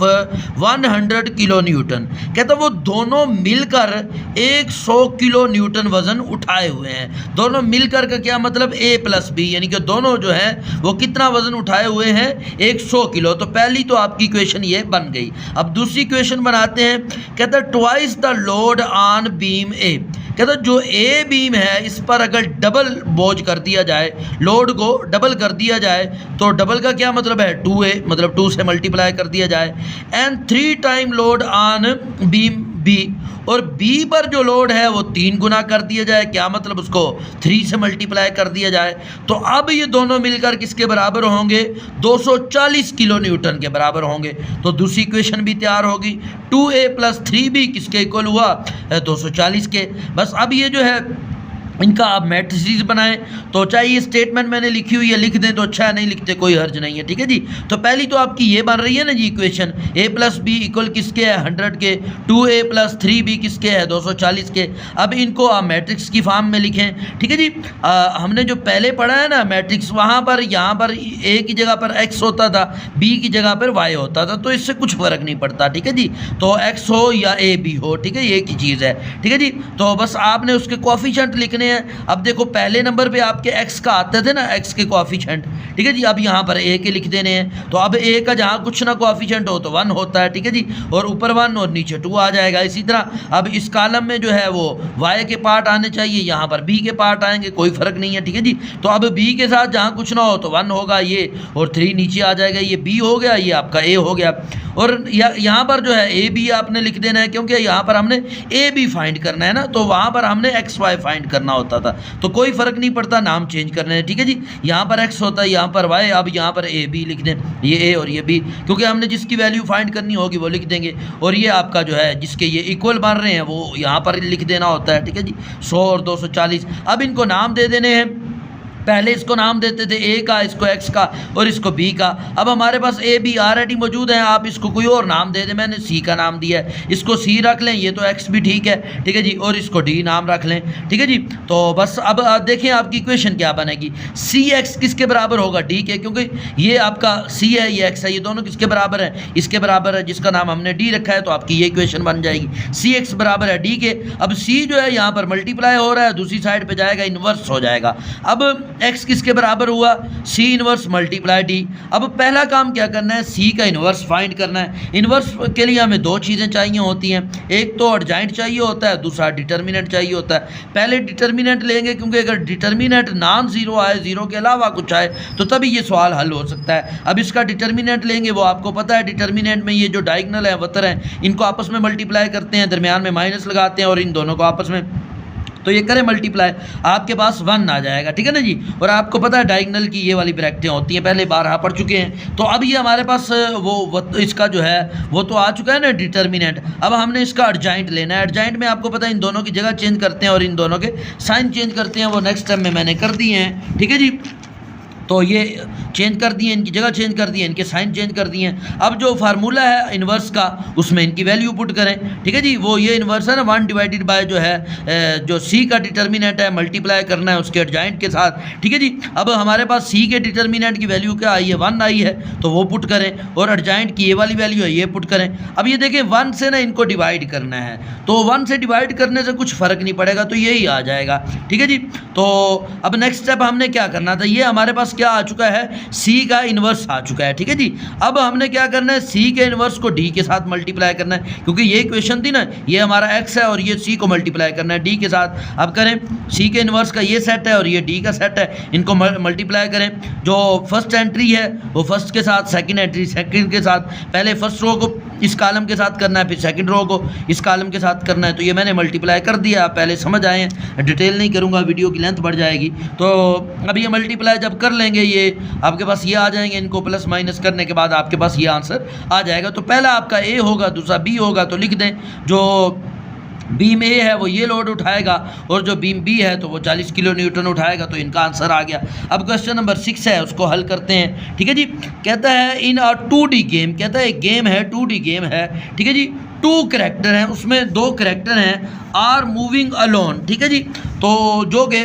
100 kilo newton. कहता वो दोनों मिलकर 100 किलो न्यूटन वजन उठाए हुए हैं। दोनों मिलकर का क्या मतलब, A + B, यानी कि दोनों जो है वो कितना वजन उठाए हुए हैं, 100 किलो। तो पहली तो आपकी इक्वेशन ये बन गई। अब दूसरी इक्वेशन बनाते हैं। कहता twice the load on beam A। कहता जो A बीम है, इस पर अगर डबल बोझ कर दिया जाए, लोड को डबल कर दिया जाए, तो डबल का क्या मतलब है, 2A, मतलब 2 से मल्टीप्लाई कर दिया जाए। And 3 time load on beam B, और B पर जो लोड है वो 3 गुना कर दिया जाए, क्या मतलब उसको 3 से मल्टीप्लाई कर दिया जाए। तो अब ये दोनों मिलकर किसके बराबर होंगे, 240 किलो न्यूटन के बराबर होंगे। तो दूसरी इक्वेशन भी तैयार होगी। 2A + 3B किसके इक्वल हुआ, 240 के। बस अब ये जो है इनका आप मैट्रिसेस बनाएं। तो चाहे ये स्टेटमेंट मैंने लिखी हुई है लिख दें तो अच्छा है, नहीं लिखते कोई हर्ज नहीं है। ठीक है जी, तो पहली तो आपकी ये बन रही है ना जी इक्वेशन, A + B इक्वल किसके है, 100 के। 2A + 3B किसके है, 240 के। अब इनको आप मैट्रिक्स की फॉर्म में लिखें। ठीक है जी, हमने जो पहले पढ़ा है ना मैट्रिक्स, वहाँ पर यहाँ पर A की जगह पर x होता था, B की जगह पर y होता था, तो इससे कुछ फ़र्क नहीं पड़ता। ठीक है जी, तो x हो या A B हो, ठीक है, ये की चीज़ है। ठीक है जी, तो बस आपने उसके कोएफिशिएंट लिखने। अब देखो पहले नंबर पे आपके x का आते थे ना, x के कोएफिशिएंट। ठीक है जी, अब यहाँ पर a के लिख देने हैं। तो अब a का जहाँ कुछ ना कोएफिशिएंट हो तो 1 होता है। ठीक है जी, और ऊपर 1 और नीचे 2 आ जाएगा। इसी तरह अब इस कॉलम में जो है वो y के पार्ट आने चाहिए, यहाँ पर b के पार्ट आएंगे, कोई फ़र्क नहीं है। ठीक है जी, तो अब b के साथ जहाँ कुछ ना हो तो 1 होगा ये, और 3 नीचे आ जाएगा, ये b हो गया, ये आपका a हो गया। और यहाँ पर जो है ए बी आपने लिख देना है, क्योंकि यहाँ पर हमने ए बी फाइंड करना है ना, तो वहाँ पर हमने एक्स वाई फाइंड करना होता था, तो कोई फ़र्क नहीं पड़ता, नाम चेंज करने हैं। ठीक है जी, यहाँ पर एक्स होता है, यहाँ पर वाई, अब यहाँ पर ए बी लिख दें, ये ए और ये बी, क्योंकि हमने जिसकी वैल्यू फाइंड करनी होगी वो लिख देंगे। और ये आपका जो है जिसके ये इक्वल बन रहे हैं वो यहाँ पर लिख देना होता है। ठीक है जी, 100 और 240। अब इनको नाम दे देने हैं। पहले इसको नाम देते थे ए का, इसको एक्स का और इसको बी का। अब हमारे पास ए बी ऑलरेडी मौजूद है, आप इसको कोई और नाम दे दें। मैंने सी का नाम दिया है, इसको सी रख लें, ये तो एक्स भी ठीक है। ठीक है जी, और इसको डी नाम रख लें। ठीक है जी, तो बस अब देखें आपकी इक्वेशन क्या बनेगी। सी एक्स किसके बराबर होगा, डी के, क्योंकि ये आपका सी है, ये एक्स है, ये दोनों किसके बराबर है, इसके बराबर है, जिसका नाम हमने डी रखा है। तो आपकी ये इक्वेशन बन जाएगी, सी एक्स बराबर है डी के। अब सी जो है यहाँ पर मल्टीप्लाई हो रहा है, दूसरी साइड पर जाएगा, इन्वर्स हो जाएगा। अब x किसके बराबर हुआ, c इनवर्स मल्टीप्लाई d। अब पहला काम क्या करना है, c का इनवर्स फाइंड करना है। इनवर्स के लिए हमें दो चीज़ें चाहिए होती हैं, एक तो एडजॉइंट चाहिए होता है, दूसरा डिटर्मिनेंट चाहिए होता है। पहले डिटर्मिनेंट लेंगे, क्योंकि अगर डिटर्मिनेंट नॉन ज़ीरो आए, ज़ीरो के अलावा कुछ आए, तो तभी ये सवाल हल हो सकता है। अब इसका डिटर्मिनेंट लेंगे, वो आपको पता है डिटर्मिनेंट में ये जो डायगोनल है, वतर हैं, इनको आपस में मल्टीप्लाई करते हैं, दरमियान में माइनस लगाते हैं और इन दोनों को आपस में तो ये करें मल्टीप्लाई, आपके पास 1 आ जाएगा, ठीक है ना जी। और आपको पता है डायगोनल की ये वाली ब्रैकेटें होती हैं, पहले 12 पढ़ चुके हैं। तो अब ये हमारे पास वो इसका जो है वो तो आ चुका है ना डिटर्मिनेंट। अब हमने इसका एडजॉइंट लेना है। एडजॉइंट में आपको पता है इन दोनों की जगह चेंज करते हैं और इन दोनों के साइन चेंज करते हैं, वो नेक्स्ट टाइम में मैंने कर दिए हैं, ठीक है जी। तो ये चेंज कर दिए, इनकी जगह चेंज कर दिए, इनके साइन चेंज कर दिए हैं। अब जो फार्मूला है इन्वर्स का उसमें इनकी वैल्यू पुट करें, ठीक है जी। वो ये इन्वर्स है ना 1 डिवाइडेड बाय जो है जो सी का डिटर्मिनेंट है मल्टीप्लाई करना है उसके एडजॉइंट के साथ, ठीक है जी। अब हमारे पास सी के डिटर्मिनेंट की वैल्यू क्या आई है 1 आई है, तो वो पुट करें और एडजॉइंट की ये वाली वैल्यू है ये पुट करें। अब ये देखें 1 से ना इनको डिवाइड करना है, तो 1 से डिवाइड करने से कुछ फ़र्क नहीं पड़ेगा, तो यही आ जाएगा, ठीक है जी। तो अब नेक्स्ट स्टेप हमने क्या करना था, ये हमारे पास क्या आ चुका है सी का इन्वर्स आ चुका है, ठीक है जी। अब हमने क्या करना है सी के इन्वर्स को डी के साथ मल्टीप्लाई करना है, क्योंकि ये इक्वेशन थी ना, ये हमारा एक्स है और ये सी को मल्टीप्लाई करना है डी के साथ। अब करें सी के इन्वर्स का ये सेट है और ये डी का सेट है, इनको मल्टीप्लाई करें। जो फर्स्ट एंट्री है वो फर्स्ट के साथ, सेकंड एंट्री सेकंड के साथ, पहले फर्स्ट रो को इस कॉलम के साथ करना है, फिर सेकंड रो को इस कॉलम के साथ करना है। तो ये मैंने मल्टीप्लाई कर दिया, आप पहले समझ आए हैं, डिटेल नहीं करूँगा, वीडियो की लेंथ बढ़ जाएगी। तो अब ये मल्टीप्लाई जब कर लेंगे ये आपके पास ये आ जाएंगे, इनको प्लस माइनस करने के बाद आपके पास ये आंसर आ जाएगा। तो पहला आपका ए होगा, दूसरा बी होगा, तो लिख दें जो बीम ए है वो ये लोड उठाएगा और जो बीम बी है तो वो 40 किलो न्यूटन उठाएगा, तो इनका आंसर आ गया। अब क्वेश्चन नंबर 6 है, उसको हल करते हैं, ठीक है जी। कहता है इन अ 2D गेम, कहता है एक गेम है 2D गेम है, ठीक है जी। 2 करैक्टर हैं, उसमें 2 करैक्टर हैं, आर मूविंग अलोन, ठीक है जी। तो जो कि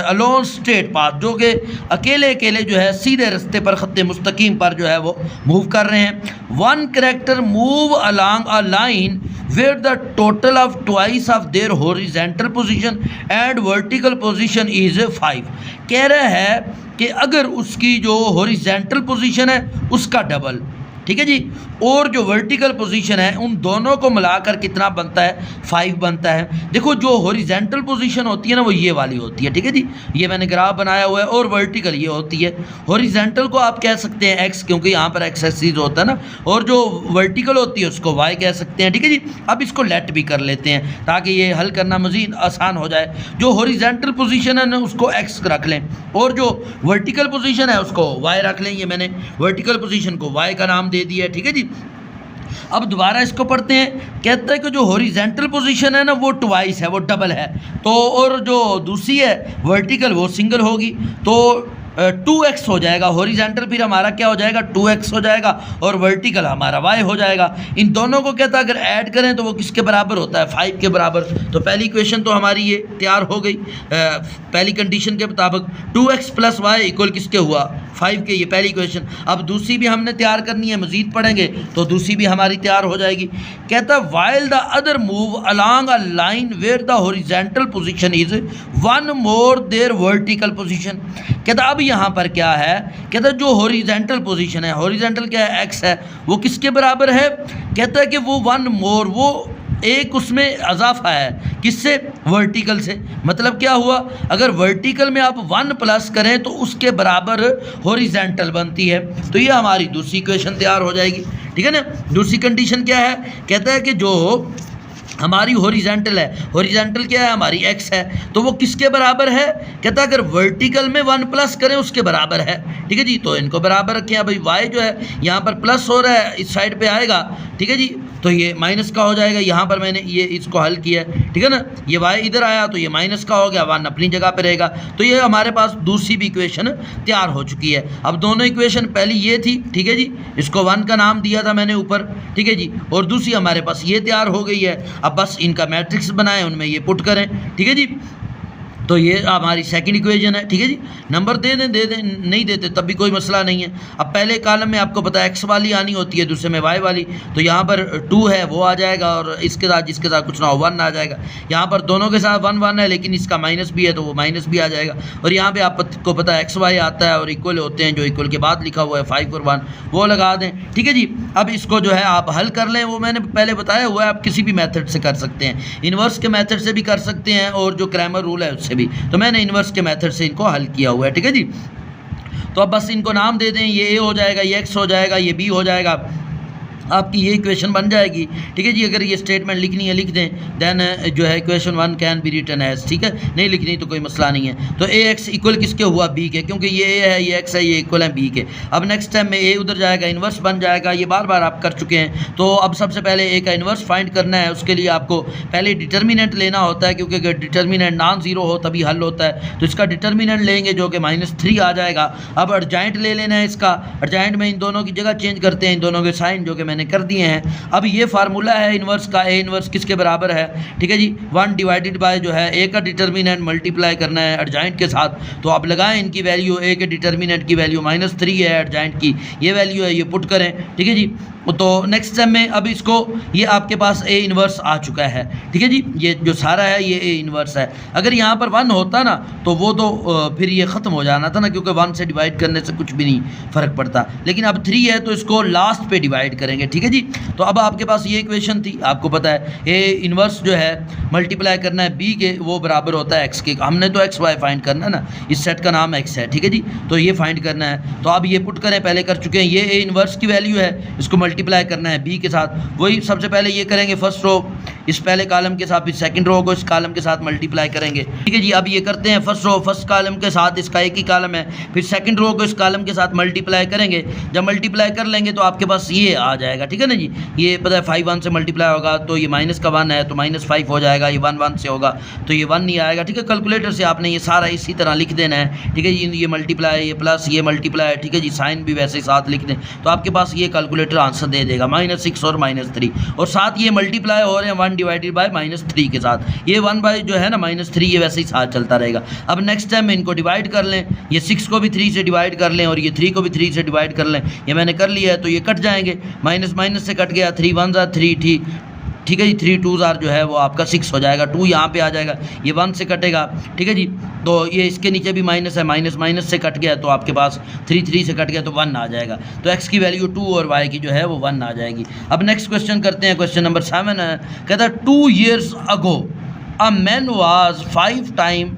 अलोन स्ट्रेट पाथ, जो कि अकेले अकेले जो है सीधे रास्ते पर खत्ते मुस्तकीम पर जो है वो मूव कर रहे हैं। 1 character move along a line where the total of twice of their horizontal position and vertical position is 5। कह रहा है कि अगर उसकी जो हॉरिजॉन्टल पोजीशन है उसका डबल, ठीक है जी, और जो वर्टिकल पोजीशन है उन दोनों को मिलाकर कितना बनता है 5 बनता है। देखो जो हॉरिजॉन्टल पोजीशन होती है ना वो ये वाली होती है, ठीक है जी, ये मैंने ग्राफ बनाया हुआ है, और वर्टिकल ये होती है। हॉरिजॉन्टल को आप कह सकते हैं x, क्योंकि यहाँ पर x एक्सिस होता है ना, और जो वर्टिकल होती है उसको y कह सकते हैं, ठीक है जी। अब इसको लेट भी कर लेते हैं ताकि ये हल करना मज़ीद आसान हो जाए। जो हॉरिजॉन्टल पोजीशन है ना उसको x रख लें और जो वर्टिकल पोजीशन है उसको y रख लें। ये मैंने वर्टिकल पोजीशन को y का नाम दे दिया है, ठीक है जी। अब दोबारा इसको पढ़ते हैं। कहता है कि जो हॉरिजॉन्टल पोजीशन है ना वो ट्वाइस है, वो डबल है, तो और जो दूसरी है वर्टिकल वो सिंगल होगी, तो 2x हो जाएगा। हॉरिजॉन्टल फिर हमारा क्या हो जाएगा 2x हो जाएगा और वर्टिकल हमारा y हो जाएगा। इन दोनों को कहता है अगर ऐड करें तो वो किसके बराबर होता है 5 के बराबर। तो पहली इक्वेशन तो हमारी ये तैयार हो गई पहली कंडीशन के मुताबिक। 2x प्लस y इक्वल किसके हुआ 5 के, ये पहली इक्वेशन। अब दूसरी भी हमने तैयार करनी है, मजीद पढ़ेंगे तो दूसरी भी हमारी तैयार हो जाएगी। कहता है while the other move along a line where the horizontal position is 1 more there vertical position. कहता अब यहाँ पर क्या है, कहता है जो हॉरिजॉन्टल पोजीशन है, हॉरिजॉन्टल क्या है x है, वो किसके बराबर है। कहता है कि वो 1 मोर, वो एक उसमें इजाफा है, किससे वर्टिकल से। मतलब क्या हुआ, अगर वर्टिकल में आप 1 प्लस करें तो उसके बराबर हॉरिजॉन्टल बनती है। तो ये हमारी दूसरी इक्वेशन तैयार हो जाएगी, ठीक है ना। दूसरी कंडीशन क्या है, कहता है कि जो हमारी हॉरिजॉन्टल है, हॉरिजॉन्टल क्या है हमारी x है, तो वो किसके बराबर है। कहता है अगर वर्टिकल में 1 प्लस करें उसके बराबर है, ठीक है जी। तो इनको बराबर रखें। अभी y जो है यहाँ पर प्लस हो रहा है, इस साइड पे आएगा, ठीक है जी, तो ये माइनस का हो जाएगा। यहाँ पर मैंने ये इसको हल किया है, ठीक है ना। ये y इधर आया तो ये माइनस का हो गया, 1 अपनी जगह पे रहेगा। तो ये हमारे पास दूसरी भी इक्वेशन तैयार हो चुकी है। अब दोनों इक्वेशन पहली ये थी, ठीक है जी, इसको 1 का नाम दिया था मैंने ऊपर, ठीक है जी, और दूसरी हमारे पास ये तैयार हो गई है। अब बस इनका मैट्रिक्स बनाएं, उनमें ये पुट करें, ठीक है जी। तो ये हमारी सेकंड इक्वेशन है, ठीक है जी। नंबर दे दें नहीं देते तब भी कोई मसला नहीं है। अब पहले कॉलम में आपको पता है x वाली आनी होती है, दूसरे में y वाली, तो यहाँ पर 2 है वो आ जाएगा और इसके साथ जिसके साथ कुछ ना हो 1 आ जाएगा। यहाँ पर दोनों के साथ 1 1 है, लेकिन इसका माइनस भी है तो वो माइनस भी आ जाएगा। और यहाँ पे आपको पता है x y आता है और इक्वल होते हैं, जो इक्वल के बाद लिखा हुआ है 5 और 1 वो लगा दें, ठीक है जी। अब इसको जो है आप हल कर लें, वो मैंने पहले बताया हुआ है, आप किसी भी मेथड से कर सकते हैं, इन्वर्स के मेथड से भी कर सकते हैं और जो क्रैमर रूल है उससे भी। तो मैंने इन्वर्स के मेथड से इनको हल किया हुआ है, ठीक है जी। तो अब बस इनको नाम दे दें, ये a हो जाएगा, ये x हो जाएगा, ये b हो जाएगा। आपकी ये इक्वेशन बन जाएगी। ठीक है जी, अगर ये स्टेटमेंट लिखनी है लिख दें, देन जो है equation 1 can be written as. ठीक है, नहीं लिखनी तो कोई मसला नहीं है। तो ए एक्स इक्वल किसके हुआ, बी के, क्योंकि ये ए है ये एक्स है, ये इक्वल है बी के। अब नेक्स्ट टाइम में ए उधर जाएगा, इन्वर्स बन जाएगा, ये बार बार आप कर चुके हैं। तो अब सबसे पहले ए का इन्वर्स फाइंड करना है, उसके लिए आपको पहले डिटर्मिनेंट लेना होता है, क्योंकि अगर डिटर्मिनेंट नॉन जीरो हो तभी हल होता है। तो इसका डिटर्मिनेंट लेंगे जो कि -3 आ जाएगा। अब अर्जाइंट ले लेना है इसका, अर्जाइंट में इन दोनों की जगह चेंज करते हैं, इन दोनों के साइन जो कि मैंने कर दिए हैं। अब ये फार्मूला है इन्वर्स का, ए इन्वर्स किसके बराबर है। ठीक है जी, 1 डिवाइडेड बाय जो है ए का डिटर्मिनेंट मल्टीप्लाई करना है अर्जाइंट के साथ। तो आप लगाएं इनकी वैल्यू, ए के डिटर्मिनेंट की वैल्यू -3 है, अर्जाइंट की ये वैल्यू है, ये पुट करें। ठीक है जी, तो नेक्स्ट टाइम में अब इसको ये आपके पास ए इन्वर्स आ चुका है। ठीक है जी, ये जो सारा है ये ए इन्वर्स है। अगर यहाँ पर 1 होता ना तो वो तो फिर ये ख़त्म हो जाना था ना, क्योंकि 1 से डिवाइड करने से कुछ भी नहीं फ़र्क पड़ता। लेकिन अब 3 है तो इसको लास्ट पे डिवाइड करेंगे। ठीक है जी, तो अब आपके पास ये इक्वेशन थी, आपको पता है ए इन्वर्स जो है मल्टीप्लाई करना है बी के, वो बराबर होता है एक्स के। हमने तो एक्स वाई फाइंड करना है ना, इस सेट का नाम एक्स है। ठीक है जी, तो ये फाइंड करना है। तो अब ये पुट करें, पहले कर चुके हैं, ये ए इन्वर्स की वैल्यू है, इसको मल्टीप्लाई करना है बी के साथ। वही सबसे पहले ये करेंगे फर्स्ट रो इस पहले कॉलम के साथ, फिर सेकंड रो को इस कॉलम के साथ मल्टीप्लाई करेंगे। ठीक है जी, अब ये करते हैं फर्स्ट रो फर्स्ट कॉलम के साथ, इसका एक ही कॉलम है, फिर सेकंड रो को इस कॉलम के साथ मल्टीप्लाई करेंगे। जब मल्टीप्लाई कर लेंगे तो आपके पास ये आ जाएगा। ठीक है ना जी, ये पता है 5 1 से मल्टीप्लाई होगा तो ये माइनस का 1 है तो -5 हो जाएगा, ये 1 1 से होगा तो ये 1 नहीं आएगा। ठीक है, कैलकुलेटर से आपने ये सारा इसी तरह लिख देना है। ठीक है जी, ये मल्टीप्लाई, ये प्लस, ये मल्टीप्लाई। ठीक है जी, साइन भी वैसे ही साथ लिख दें तो आपके पास ये कैलकुलेटर आंसर दे देगा, -6 और -3, और साथ ये मल्टीप्लाई हो रहे हैं 1 डिवाइडेड बाय -3 के साथ। ये 1 बाय जो है ना -3 ये वैसे ही साथ चलता रहेगा। अब नेक्स्ट टाइम में इनको डिवाइड कर लें, ये 6 को भी 3 से डिवाइड कर लें और ये 3 को भी 3 से डिवाइड कर लें। ये मैंने कर लिया है तो ये कट जाएंगे, माइनस माइनस से कट गया, 3 1 ज़ा 3 ठीक है जी, 3 2 ज़ार जो है वो आपका 6 हो जाएगा, 2 यहाँ पे आ जाएगा, ये 1 से कटेगा। ठीक है जी, तो ये इसके नीचे भी माइनस है, माइनस माइनस से कट गया तो आपके पास 3 3 से कट गया तो 1 आ जाएगा। तो x की वैल्यू 2 और y की जो है वो 1 आ जाएगी। अब नेक्स्ट क्वेश्चन करते हैं, क्वेश्चन नंबर 7 है, कहता है 2 years ago a man was 5 times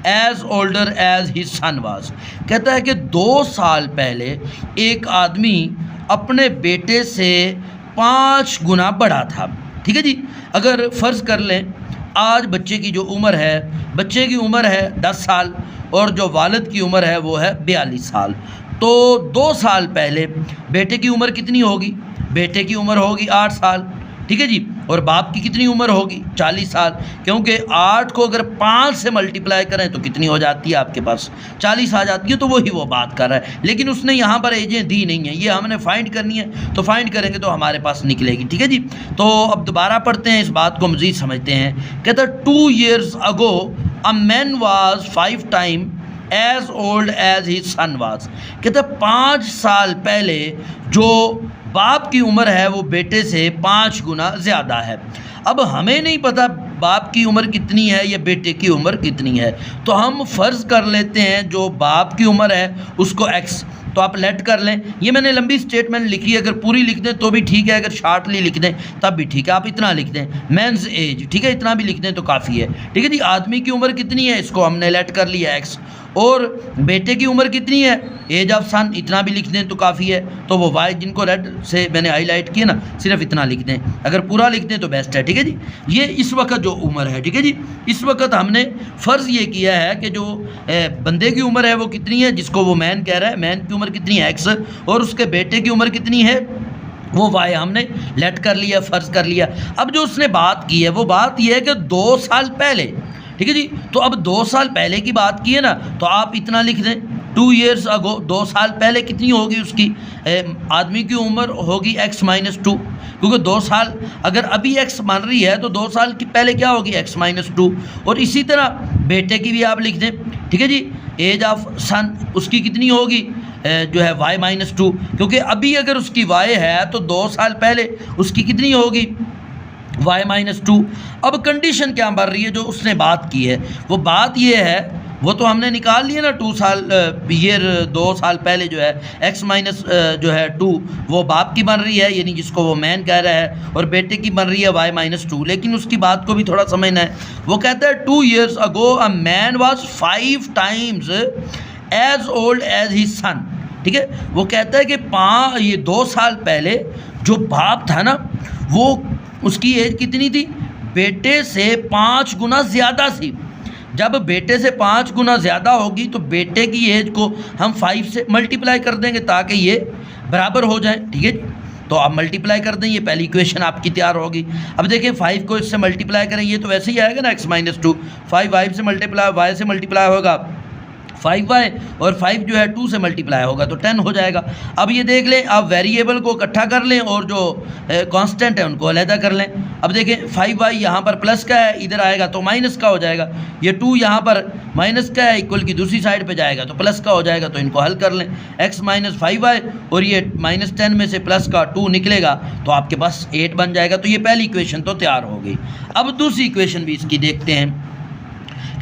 as older as his son was। कहता है कि 2 साल पहले एक आदमी अपने बेटे से 5 गुना बड़ा था। ठीक है जी, अगर फ़र्ज़ कर लें आज बच्चे की जो उम्र है, बच्चे की उम्र है 10 साल और जो वालिद की उम्र है वो है 42 साल। तो 2 साल पहले बेटे की उम्र कितनी होगी, बेटे की उम्र होगी 8 साल। ठीक है जी, और बाप की कितनी उम्र होगी 40 साल, क्योंकि 8 को अगर 5 से मल्टीप्लाई करें तो कितनी हो जाती है आपके पास 40 आ जाती है। तो वही वो बात कर रहा है, लेकिन उसने यहाँ पर एजें दी नहीं है, ये हमने फाइंड करनी है तो फाइंड करेंगे तो हमारे पास निकलेगी। ठीक है जी, तो अब दोबारा पढ़ते हैं, इस बात को मज़ीद समझते हैं। कहता है 2 years ago a man was 5 times as old as his son was। कहता है 5 साल पहले जो बाप की उम्र है वो बेटे से 5 गुना ज़्यादा है। अब हमें नहीं पता बाप की उम्र कितनी है या बेटे की उम्र कितनी है, तो हम फ़र्ज़ कर लेते हैं जो बाप की उम्र है उसको x, तो आप लेट कर लें। ये मैंने लंबी स्टेटमेंट लिखी है, अगर पूरी लिख दें तो भी ठीक है, अगर शार्टली लिख दें तब भी ठीक है। आप इतना लिख दें, मेंस एज, ठीक है, इतना भी लिख दें तो काफ़ी है। ठीक है जी, आदमी की उम्र कितनी है इसको हमने लेट कर लिया x, और बेटे की उम्र कितनी है एज ऑफ सन, इतना भी लिख दें तो काफ़ी है। तो वो वाई जिनको रेड से मैंने हाईलाइट किया ना, सिर्फ इतना लिख दें, अगर पूरा लिख दें तो बेस्ट है। ठीक है जी, ये इस वक्त जो उम्र है, ठीक है जी, इस वक्त हमने फ़र्ज़ ये किया है कि जो बंदे की उम्र है वो कितनी है, जिसको वो मैन कह रहा है, मैन की उम्र कितनी है x, और उसके बेटे की उम्र कितनी है वो वाई हमने लेट कर लिया, फ़र्ज़ कर लिया। अब जो उसने बात की है वो बात यह है कि 2 साल पहले, ठीक है जी, तो अब 2 साल पहले की बात की है ना, तो आप इतना लिख दें 2 years ago, 2 साल पहले कितनी होगी उसकी आदमी की उम्र होगी x-2, क्योंकि 2 साल अगर अभी x मान रही है तो 2 साल की पहले क्या होगी x-2। और इसी तरह बेटे की भी आप लिख दें, ठीक है जी, एज ऑफ सन उसकी कितनी होगी जो है y-2, क्योंकि अभी अगर उसकी y है तो 2 साल पहले उसकी कितनी होगी y-2। अब कंडीशन क्या बढ़ रही है जो उसने बात की है, वो बात ये है, वो तो हमने निकाल लिया ना 2 साल ईयर 2 साल पहले जो है x-2 वो बाप की बन रही है, यानी जिसको वो मैन कह रहा है, और बेटे की बन रही है y-2। लेकिन उसकी बात को भी थोड़ा समझना है। वो कहता है 2 years ago a man was 5 times as old as his son। ठीक है, वो कहता है कि ये 2 साल पहले जो बाप था ना वो उसकी एज कितनी थी, बेटे से 5 गुना ज़्यादा थी। जब बेटे से 5 गुना ज़्यादा होगी तो बेटे की एज को हम 5 से मल्टीप्लाई कर देंगे ताकि ये बराबर हो जाए, ठीक है। तो आप मल्टीप्लाई कर दें, ये पहली इक्वेशन आपकी तैयार होगी। अब देखें 5 को इससे मल्टीप्लाई करें, ये तो वैसे ही आएगा ना x-2, 5 y से मल्टीप्लाई, y से मल्टीप्लाई होगा 5y, और 5 जो है 2 से मल्टीप्लाई होगा तो 10 हो जाएगा। अब ये देख लें, आप वेरिएबल को इकट्ठा कर लें और जो कांस्टेंट है उनको अलहदा कर लें। अब देखें 5y यहाँ पर प्लस का है, इधर आएगा तो माइनस का हो जाएगा। ये 2 यहाँ पर माइनस का है, इक्वल की दूसरी साइड पे जाएगा तो प्लस का हो जाएगा, तो इनको हल कर लें। x माइनस 5y और ये -10 में से प्लस का 2 निकलेगा तो आपके पास 8 बन जाएगा। तो ये पहली इक्वेशन तो तैयार हो गई। अब दूसरी इक्वेशन भी इसकी देखते हैं।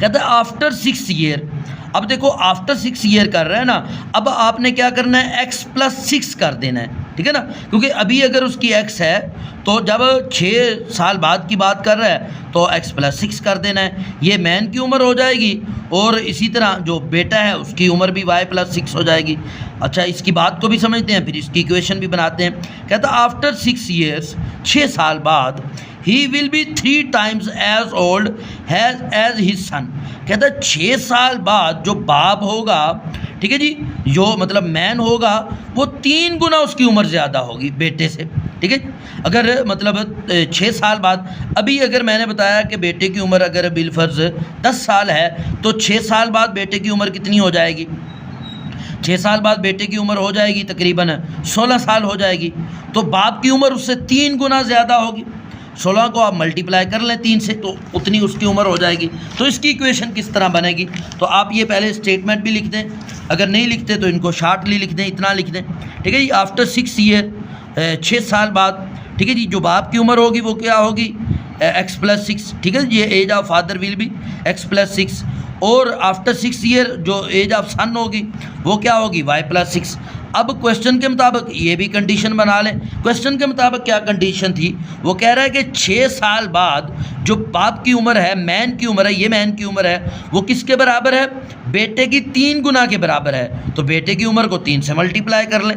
कहता है आफ्टर 6 ईयर। अब देखो आफ्टर 6 ईयर कर रहे हैं ना, अब आपने क्या करना है, x+6 कर देना है, ठीक है ना, क्योंकि अभी अगर उसकी x है तो जब 6 साल बाद की बात कर रहा है तो x+6 कर देना है। ये मैन की उम्र हो जाएगी और इसी तरह जो बेटा है उसकी उम्र भी y+6 हो जाएगी। अच्छा, इसकी बात को भी समझते हैं, फिर इसकी इक्वेशन भी बनाते हैं। कहता है आफ्टर 6 ईयर्स, 6 साल बाद, he will be 3 times as old as his son. कहता है 6 साल बाद जो बाप होगा, ठीक है जी, जो मतलब मैन होगा, वो 3 गुना उसकी उम्र ज़्यादा होगी बेटे से, ठीक है। अगर मतलब 6 साल बाद, अभी अगर मैंने बताया कि बेटे की उम्र अगर बिलफर्ज 10 साल है तो 6 साल बाद बेटे की उम्र कितनी हो जाएगी, 6 साल बाद बेटे की उम्र हो जाएगी तकरीबन 16 साल हो जाएगी। तो बाप की उम्र उससे 3 गुना ज़्यादा होगी। 16 को आप मल्टीप्लाई कर लें 3 से तो उतनी उसकी उम्र हो जाएगी। तो इसकी इक्वेशन किस तरह बनेगी, तो आप ये पहले स्टेटमेंट भी लिख दें, अगर नहीं लिखते तो इनको शार्टली लिख दें, इतना लिख दें, ठीक है जी। आफ्टर 6 ईयर, 6 साल बाद, ठीक है जी, जो बाप की उम्र होगी वो क्या होगी, x+6, ठीक है। ये age of father will be x+6, और आफ्टर 6 ईयर जो एज ऑफ सन होगी वो क्या होगी, y+6। अब क्वेश्चन के मुताबिक ये भी कंडीशन बना लें। क्वेश्चन के मुताबिक क्या कंडीशन थी, वो कह रहा है कि 6 साल बाद जो बाप की उम्र है, मैन की उम्र है, ये मैन की उम्र है, वो किसके बराबर है, बेटे की 3 गुना के बराबर है। तो बेटे की उम्र को 3 से मल्टीप्लाई कर लें,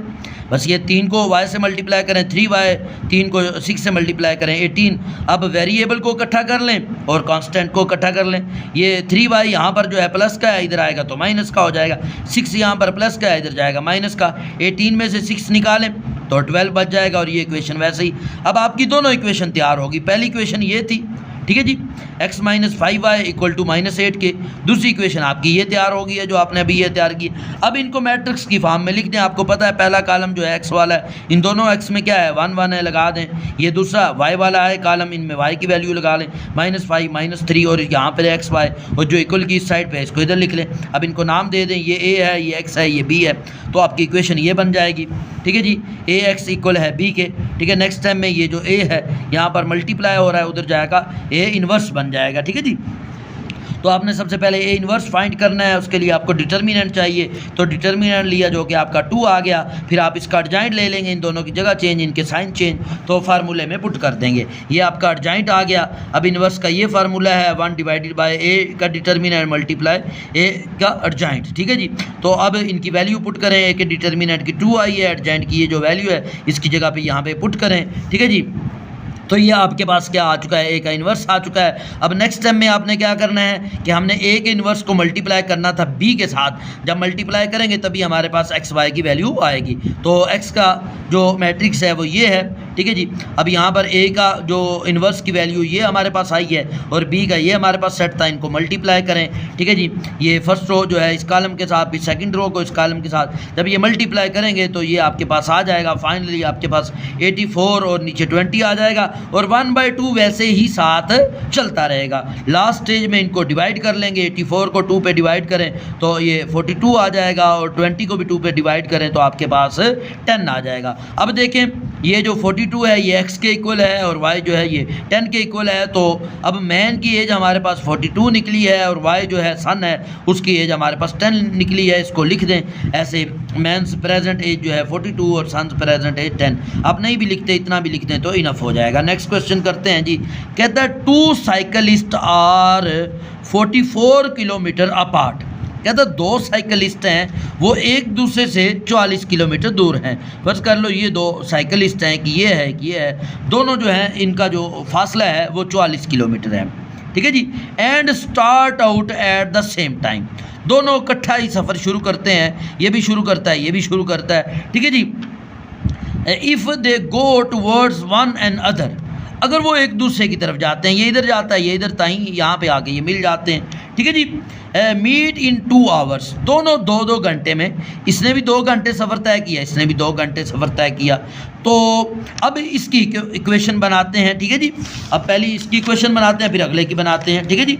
बस ये 3 को y से मल्टीप्लाई करें 3y, 3 को 6 से मल्टीप्लाई करें 18। अब वेरिएबल को इकट्ठा कर लें और कांस्टेंट को इकट्ठा कर लें। ये 3y यहाँ पर जो है प्लस का है, इधर आएगा तो माइनस का हो जाएगा। 6 यहाँ पर प्लस का है, इधर जाएगा माइनस का। 18 में से 6 निकालें तो 12 बच जाएगा, और ये इक्वेशन वैसे ही। अब आपकी दोनों इक्वेशन तैयार होगी। पहली इक्वेशन ये थी, ठीक है जी, x minus 5y equal to -8 के। दूसरी इक्वेशन आपकी ये तैयार होगी है जो आपने अभी ये तैयार की। अब इनको मैट्रिक्स की फॉर्म में लिख दें। आपको पता है पहला कॉलम जो है x वाला है, इन दोनों x में क्या है 1 1 है, लगा दें। ये दूसरा y वाला है कॉलम, इनमें y की वैल्यू लगा लें, -5 -3, और यहाँ पर xy, और जो इक्वल की इस साइड पर है इसको इधर लिख लें। अब इनको नाम दे दें, ये a है, ये x है, ये b है, तो आपकी इक्वेशन ये बन जाएगी, ठीक है जी। ax इक्वल है b के, ठीक है। नेक्स्ट टाइम में ये जो a है यहाँ पर मल्टीप्लाई हो रहा है, उधर जाएगा a इन्वर्स बन जाएगा, ठीक है जी। तो आपने सबसे पहले ए इन्वर्स फाइंड करना है, उसके लिए आपको डिटर्मिनेंट चाहिए। तो डिटर्मिनेंट लिया जो कि आपका 2 आ गया, फिर आप इसका अर्जाइंट ले लेंगे, इन दोनों की जगह चेंज, इनके साइन चेंज, तो फार्मूले में पुट कर देंगे। ये आपका अर्जाइंट आ गया। अब इन्वर्स का ये फार्मूला है 1 डिवाइडेड बाय ए का डिटर्मिनेंट मल्टीप्लाई ए का अर्जाइंट, ठीक है जी। तो अब इनकी वैल्यू पुट करें, ए के डिटर्मिनेंट की 2 आई है, अर्जाइंट की ये जो वैल्यू है इसकी जगह पर यहाँ पर पुट करें, ठीक है जी। तो ये आपके पास क्या आ चुका है, ए का इन्वर्स आ चुका है। अब नेक्स्ट स्टेप में आपने क्या करना है कि हमने ए के इन्वर्स को मल्टीप्लाई करना था बी के साथ। जब मल्टीप्लाई करेंगे तभी हमारे पास एक्स वाई की वैल्यू आएगी। तो एक्स का जो मैट्रिक्स है वो ये है, ठीक है जी। अब यहाँ पर ए का जो इन्वर्स की वैल्यू ये हमारे पास आई है और बी का ये हमारे पास सेट था, इनको मल्टीप्लाई करें, ठीक है जी। ये फर्स्ट रो जो है इस कॉलम के साथ, फिर सेकंड रो को इस कॉलम के साथ जब ये मल्टीप्लाई करेंगे तो ये आपके पास आ जाएगा। फाइनली आपके पास 84 और नीचे 20 आ जाएगा, और 1/2 वैसे ही साथ चलता रहेगा। लास्ट स्टेज में इनको डिवाइड कर लेंगे, 84 को 2 पे डिवाइड करें तो ये 42 आ जाएगा, और 20 को भी 2 पे डिवाइड करें तो आपके पास 10 आ जाएगा। अब देखें ये जो 42 है ये x के इक्वल है और y जो है ये 10 के इक्वल है। तो अब मैन की एज हमारे पास 42 निकली है और y जो है सन है उसकी एज हमारे पास 10 निकली है। इसको लिख दें ऐसे, मैंस प्रेजेंट एज जो है 42 और सन्स प्रेजेंट एज 10। आप नहीं भी लिखते, इतना भी लिख दें तो इनफ हो जाएगा। नेक्स्ट क्वेश्चन करते हैं जी। कहता है 2 साइकिलिस्ट आर 44 किलोमीटर अपार्ट। कहता दो साइकिलिस्ट हैं वो एक दूसरे से 44 किलोमीटर दूर हैं। फर्ज कर लो ये दो साइकिलिस्ट हैं कि ये है कि ये है, दोनों जो है इनका जो फासला है वो 44 किलोमीटर है, ठीक है जी। And start out at the same time, दोनों इकट्ठा ही सफ़र शुरू करते हैं, ये भी शुरू करता है, ये भी शुरू करता है, ठीक है जी। If they go towards one and other, अगर वो एक दूसरे की तरफ जाते हैं, ये इधर जाता है, ये इधर, ताई यहाँ पे आके ये मिल जाते हैं, ठीक है जी। मीट इन 2 आवर्स, दोनों 2-2 घंटे में, इसने भी 2 घंटे सफ़र तय किया, इसने भी 2 घंटे सफ़र तय किया। तो अब इसकी इक्वेशन बनाते हैं, ठीक है जी। अब पहली इसकी इक्वेशन बनाते हैं, फिर अगले की बनाते हैं, ठीक है जी।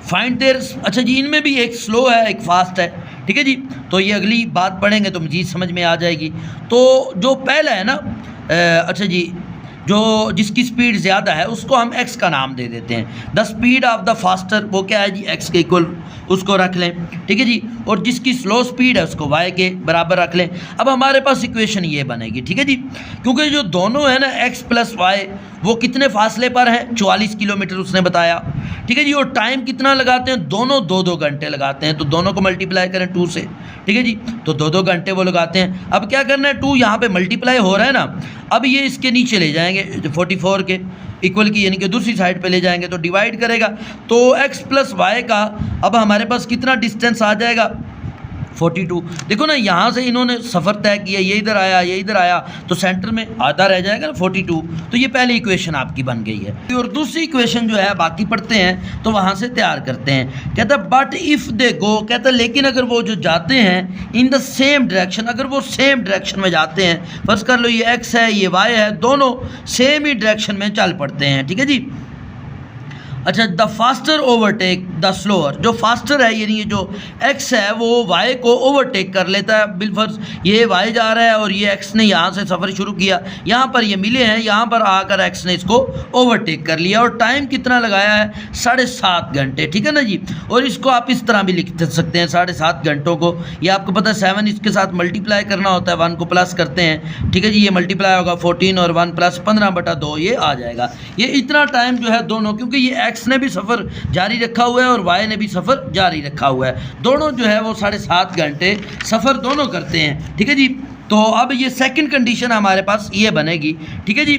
फाइंड देयर, अच्छा जी, इनमें भी एक स्लो है एक फास्ट है, ठीक है जी। तो ये अगली बात पढ़ेंगे तो मज़ीद समझ में आ जाएगी। तो जो पहला है ना, अच्छा जी, जो जिसकी स्पीड ज़्यादा है उसको हम x का नाम दे देते हैं। The speed of the faster, वो क्या है जी, x के इक्वल उसको रख लें, ठीक है जी। और जिसकी स्लो स्पीड है उसको y के बराबर रख लें। अब हमारे पास इक्वेशन ये बनेगी, ठीक है जी, क्योंकि जो दोनों है ना x प्लस वाई, वो कितने फासले पर हैं, 44 किलोमीटर उसने बताया, ठीक है जी। और टाइम कितना लगाते हैं, दोनों 2-2 घंटे लगाते हैं, तो दोनों को मल्टीप्लाई करें 2 से, ठीक है जी। तो 2-2 घंटे वो लगाते हैं। अब क्या करना है, 2 यहाँ पे मल्टीप्लाई हो रहा है ना, अब ये इसके नीचे ले जाएंगे 44 के इक्वल की, यानी कि दूसरी साइड पे ले जाएंगे तो डिवाइड करेगा, तो x प्लस वाई का अब हमारे पास कितना डिस्टेंस आ जाएगा, 42। देखो ना, यहाँ से इन्होंने सफ़र तय किया, ये इधर आया, ये इधर आया, तो सेंटर में आधा रह जाएगा ना 42। तो ये पहली इक्वेशन आपकी बन गई है। और दूसरी इक्वेशन जो है बाकी पढ़ते हैं तो वहाँ से तैयार करते हैं। कहता बट इफ़ दे गो, कहता लेकिन अगर वो जो जाते हैं इन द सेम डायरेक्शन, अगर वो सेम डायरेक्शन में जाते हैं, फर्ज कर लो ये x है, ये y है, दोनों सेम ही डायरेक्शन में चल पड़ते हैं, ठीक है जी। अच्छा, the faster overtake the slower, जो फास्टर है यानी ये जो x है वो y को ओवरटेक कर लेता है। बिलफर्ज ये y जा रहा है और ये x ने यहाँ से सफ़र शुरू किया, यहाँ पर ये मिले हैं, यहाँ पर आकर x ने इसको ओवरटेक कर लिया। और टाइम कितना लगाया है, 7.5 घंटे, ठीक है ना जी। और इसको आप इस तरह भी लिख सकते हैं 7.5 घंटों को, ये आपको पता है 7 इसके साथ मल्टीप्लाई करना होता है, 1 को प्लस करते हैं, ठीक है जी। ये मल्टीप्लाई होगा 14 और 1 प्लस 15/2 ये आ जाएगा। ये इतना टाइम जो है दोनों, क्योंकि ये x ने भी सफ़र जारी रखा हुआ है और y ने भी सफ़र जारी रखा हुआ है, दोनों जो है वो 7.5 घंटे सफ़र दोनों करते हैं, ठीक है जी। तो अब ये सेकंड कंडीशन हमारे पास ये बनेगी, ठीक है जी,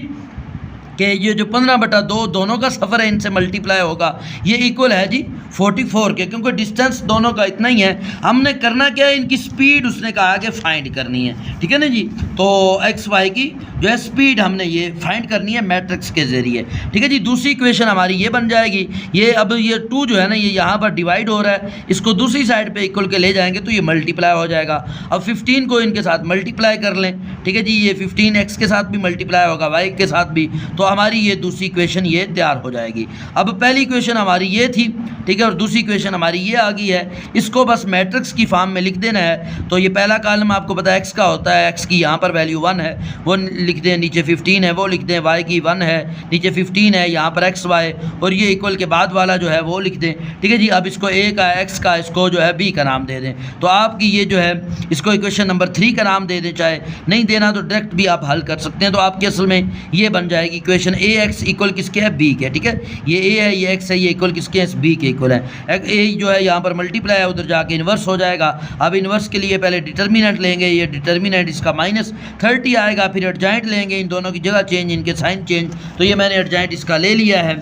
कि ये जो 15/2 दोनों का सफ़र है इनसे मल्टीप्लाई होगा, ये इक्वल है जी 44 के, क्योंकि डिस्टेंस दोनों का इतना ही है। हमने करना क्या है, इनकी स्पीड उसने कहा कि फाइंड करनी है, ठीक है ना जी। तो एक्स वाई की जो है स्पीड हमने ये फाइंड करनी है मैट्रिक्स के ज़रिए, ठीक है जी। दूसरी इक्वेशन हमारी ये बन जाएगी, ये अब ये 2 जो है ना ये यहाँ पर डिवाइड हो रहा है, इसको दूसरी साइड पे इक्वल के ले जाएंगे तो ये मल्टीप्लाई हो जाएगा। अब 15 को इनके साथ मल्टीप्लाई कर लें, ठीक है जी। ये 15 एक्स के साथ भी मल्टीप्लाई होगा, वाई के साथ भी, तो हमारी ये दूसरी इक्वेशन ये तैयार हो जाएगी। अब पहली इक्वेशन हमारी ये थी, ठीक है, और दूसरी इक्वेशन हमारी ये आ गई है। इसको बस मैट्रिक्स की फॉर्म में लिख देना है। तो ये पहला कॉलम आपको पता है एक्स का होता है, एक्स की यहाँ पर वैल्यू 1 है वो लिख दें, नीचे 15 है वो लिख दें, वाई की 1 है, नीचे 15 है, यहाँ पर एक्स वाई, और ये इक्वल के बाद वाला जो है वो लिख दें, ठीक है जी। अब इसको ए का, एक्स का, इसको जो है बी का नाम दे दें। तो आपकी ये जो है इसको इक्वेशन नंबर 3 का नाम दे दें, चाहे नहीं देना तो डायरेक्ट भी आप हल कर सकते हैं। तो आपकी असल में ये बन जाएगी इक्वेशन ए एक्स इक्वल किसके है, बी के, ठीक है। ये ए है, ये एक्स है, ये इक्वल किसके है, बी के इक्वल है। ए जो है यहाँ पर मल्टीप्लाई है, उधर जाके इन्वर्स हो जाएगा। अब इन्वर्स के लिए पहले डिटर्मिनेंट लेंगे, ये डिटर्मिनेंट इसका -30 आएगा, फिर एडजॉइंट लेंगे, इन दोनों की जगह चेंज, इनके साइन चेंज, तो ये मैंने एडजॉइंट इसका ले लिया है।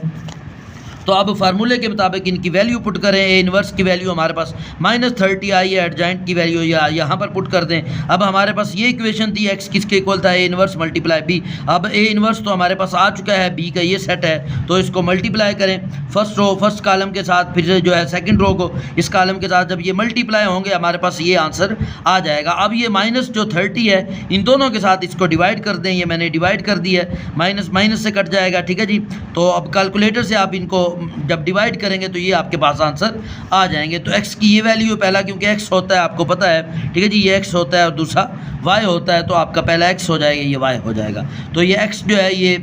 तो अब फार्मूले के मुताबिक इनकी वैल्यू पुट करें। ए इन्वर्स की वैल्यू हमारे पास -30 आई है, एडजॉइंट की वैल्यू यहाँ पर पुट कर दें। अब हमारे पास ये इक्वेशन थी, एक्स किसके इक्वल था, ए इन्वर्स मल्टीप्लाई बी। अब ए इन्वर्स तो हमारे पास आ चुका है, बी का ये सेट है, तो इसको मल्टीप्लाई करें फर्स्ट रो फर्स्ट कॉलम के साथ, फिर जो है सेकंड रो को इस कॉलम के साथ, जब ये मल्टीप्लाई होंगे हमारे पास ये आंसर आ जाएगा। अब ये -30 है, इन दोनों के साथ इसको डिवाइड कर दें, ये मैंने डिवाइड कर दिया है, माइनस से कट जाएगा, ठीक है जी। तो अब कैलकुलेटर से आप इनको जब डिवाइड करेंगे तो ये आपके पास आंसर आ जाएंगे। तो x की ये वैल्यू पहला, क्योंकि x होता है आपको पता है, ठीक है जी, ये x होता है और दूसरा y होता है, तो आपका पहला x हो जाएगा, ये y हो जाएगा। तो ये x जो है ये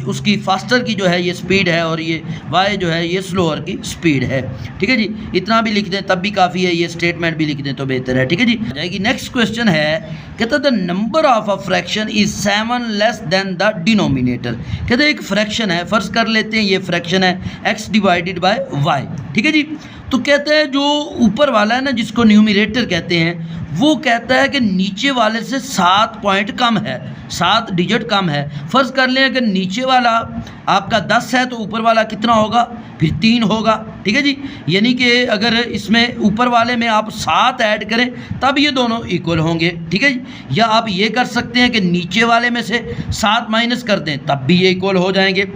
उसकी फास्टर की जो है ये स्पीड है, और ये y जो है ये स्लोअर की स्पीड है, ठीक है जी। इतना भी लिख दें तब भी काफ़ी है, ये स्टेटमेंट भी लिख दें तो बेहतर है, ठीक है जी। जाएगी नेक्स्ट क्वेश्चन है, कहता the number of a fraction is 7 less than the denominator. कहते एक फ्रैक्शन है, फर्ज कर लेते हैं ये फ्रैक्शन है x डिवाइडेड बाय y, ठीक है जी। तो कहते हैं जो ऊपर वाला है ना, जिसको न्यूमरेटर कहते हैं, वो कहता है कि नीचे वाले से 7 पॉइंट कम है, 7 डिजिट कम है। फ़र्ज़ कर लें अगर नीचे वाला आपका 10 है तो ऊपर वाला कितना होगा, फिर 3 होगा। ठीक है जी, यानी कि अगर इसमें ऊपर वाले में आप 7 ऐड करें तब ये दोनों इक्वल होंगे। ठीक है जी, या आप ये कर सकते हैं कि नीचे वाले में से 7 माइनस कर दें तब भी ये इक्वल हो जाएंगे।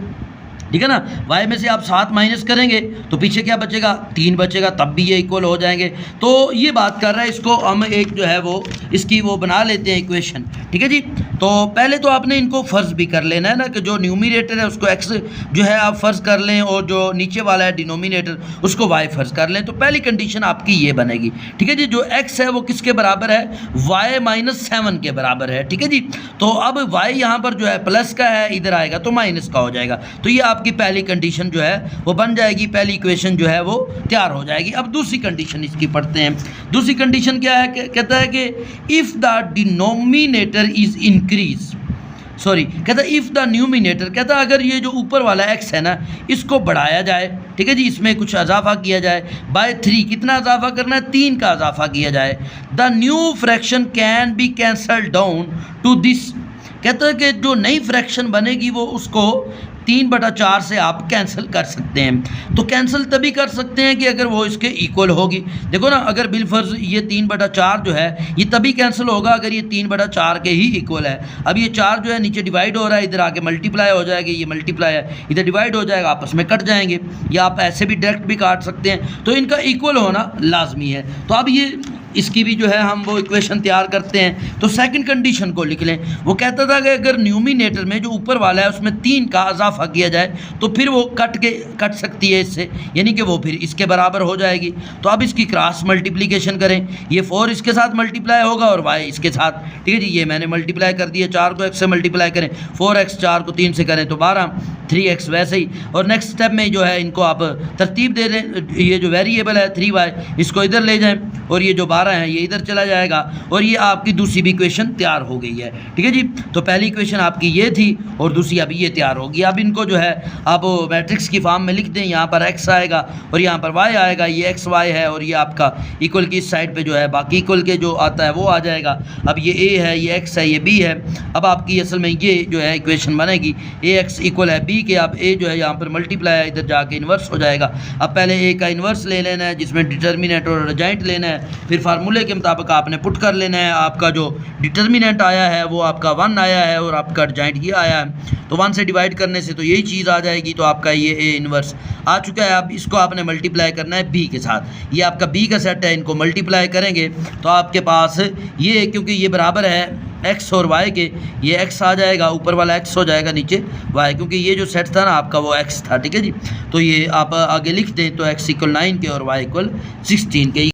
ठीक है ना, y में से आप 7 माइनस करेंगे तो पीछे क्या बचेगा, 3 बचेगा, तब भी ये इक्वल हो जाएंगे। तो ये बात कर रहा है, इसको हम एक जो है वो इसकी वो बना लेते हैं इक्वेशन। ठीक है जी, तो पहले तो आपने इनको फ़र्ज़ भी कर लेना है ना कि जो न्यूमरेटर है उसको x जो है आप फ़र्ज़ कर लें और जो नीचे वाला है डिनोमिनेटर उसको y फ़र्ज़ कर लें। तो पहली कंडीशन आपकी ये बनेगी। ठीक है जी, जो x है वो किसके बराबर है, y-7 के बराबर है। ठीक है जी, तो अब y यहाँ पर जो है प्लस का है, इधर आएगा तो माइनस का हो जाएगा। तो ये आपकी पहली कंडीशन जो है वो बन जाएगी, पहली इक्वेशन जो है वो तैयार हो जाएगी। अब दूसरी कंडीशन इसकी पढ़ते हैं। दूसरी कंडीशन क्या है, कहता है कि if the denominator is increase, sorry कहता है इफ़ द न्यूमिनेटर, कहता है अगर ये जो ऊपर वाला x है ना इसको बढ़ाया जाए, ठीक है जी, इसमें कुछ इजाफा किया जाए बाय 3, कितना इजाफा करना है, 3 का इजाफा किया जाए। The new fraction can be cancel down to this, कहता है कि जो नई फ्रैक्शन बनेगी वो उसको 3/4 से आप कैंसिल कर सकते हैं। तो कैंसिल तभी कर सकते हैं कि अगर वो इसके इक्वल होगी। देखो ना, अगर बिलफर्ज ये 3/4 जो है ये तभी कैंसिल होगा अगर ये 3/4 के ही इक्वल है। अब ये 4 जो है नीचे डिवाइड हो रहा है, इधर आके मल्टीप्लाई हो जाएगी, ये मल्टीप्लाई है इधर डिवाइड हो जाएगा, आपस में कट जाएंगे, या आप ऐसे भी डायरेक्ट भी काट सकते हैं। तो इनका इक्वल होना लाजमी है। तो अब ये इसकी भी जो है हम वो इक्वेशन तैयार करते हैं। तो सेकंड कंडीशन को लिख लें। वो कहता था कि अगर न्यूमिनेटर में जो ऊपर वाला है उसमें 3 का इजाफा किया जाए तो फिर वो कट सकती है इससे, यानी कि वो फिर इसके बराबर हो जाएगी। तो अब इसकी क्रॉस मल्टीप्लिकेशन करें, ये 4 इसके साथ मल्टीप्लाई होगा और y इसके साथ। ठीक है जी, ये मैंने मल्टीप्लाई कर दिया, 4 को x से मल्टीप्लाई करें, 4x, 4 को 3 से करें तो 12, 3x वैसे ही। और नेक्स्ट स्टेप में जो है इनको आप तरतीब दे दें, ये जो वेरिएबल है 3y इसको इधर ले जाएं और ये जो 12 है ये इधर चला जाएगा और ये आपकी दूसरी भी इक्वेशन तैयार हो गई है। ठीक है जी, तो पहली इक्वेशन आपकी ये थी और दूसरी अभी ये तैयार होगी। अब इनको जो है आप मैट्रिक्स की फॉर्म में लिख दें, यहाँ पर x आएगा और यहाँ पर y आएगा, ये x y है और ये आपका इक्वल की इस साइड पे जो है बाकी इक्वल के जो आता है वो आ जाएगा। अब ये a है, ये x है, ये b है। अब आपकी असल में ये जो है इक्वेशन बनेगी ax इक्वल है b के, आप a जो है यहाँ पर मल्टीप्लाई है, इधर जाके इन्वर्स हो जाएगा। अब पहले a का इन्वर्स ले लेना है जिसमें डिटर्मिनेंट और रिजल्ट लेना है, फिर फार्मूले के मुताबिक आपने पुट कर लेना है। आपका जो डिटर्मिनेंट आया है वो आपका 1 आया है और आपका रिजल्ट ये आया है, तो 1 से डिवाइड करने से तो यही चीज़ आ जाएगी। तो आपका ये a इन्वर्स आ चुका है। अब इसको आपने मल्टीप्लाई करना है b के साथ, ये आपका b का सेट है, इनको मल्टीप्लाई करेंगे तो आपके पास ये, क्योंकि ये बराबर है x और y के, ये x आ जाएगा, ऊपर वाला x हो जाएगा, नीचे y, क्योंकि ये जो सेट था ना आपका वो x था। ठीक है जी, तो ये आप आगे लिख दें तो x = 9 के और y = 16 के।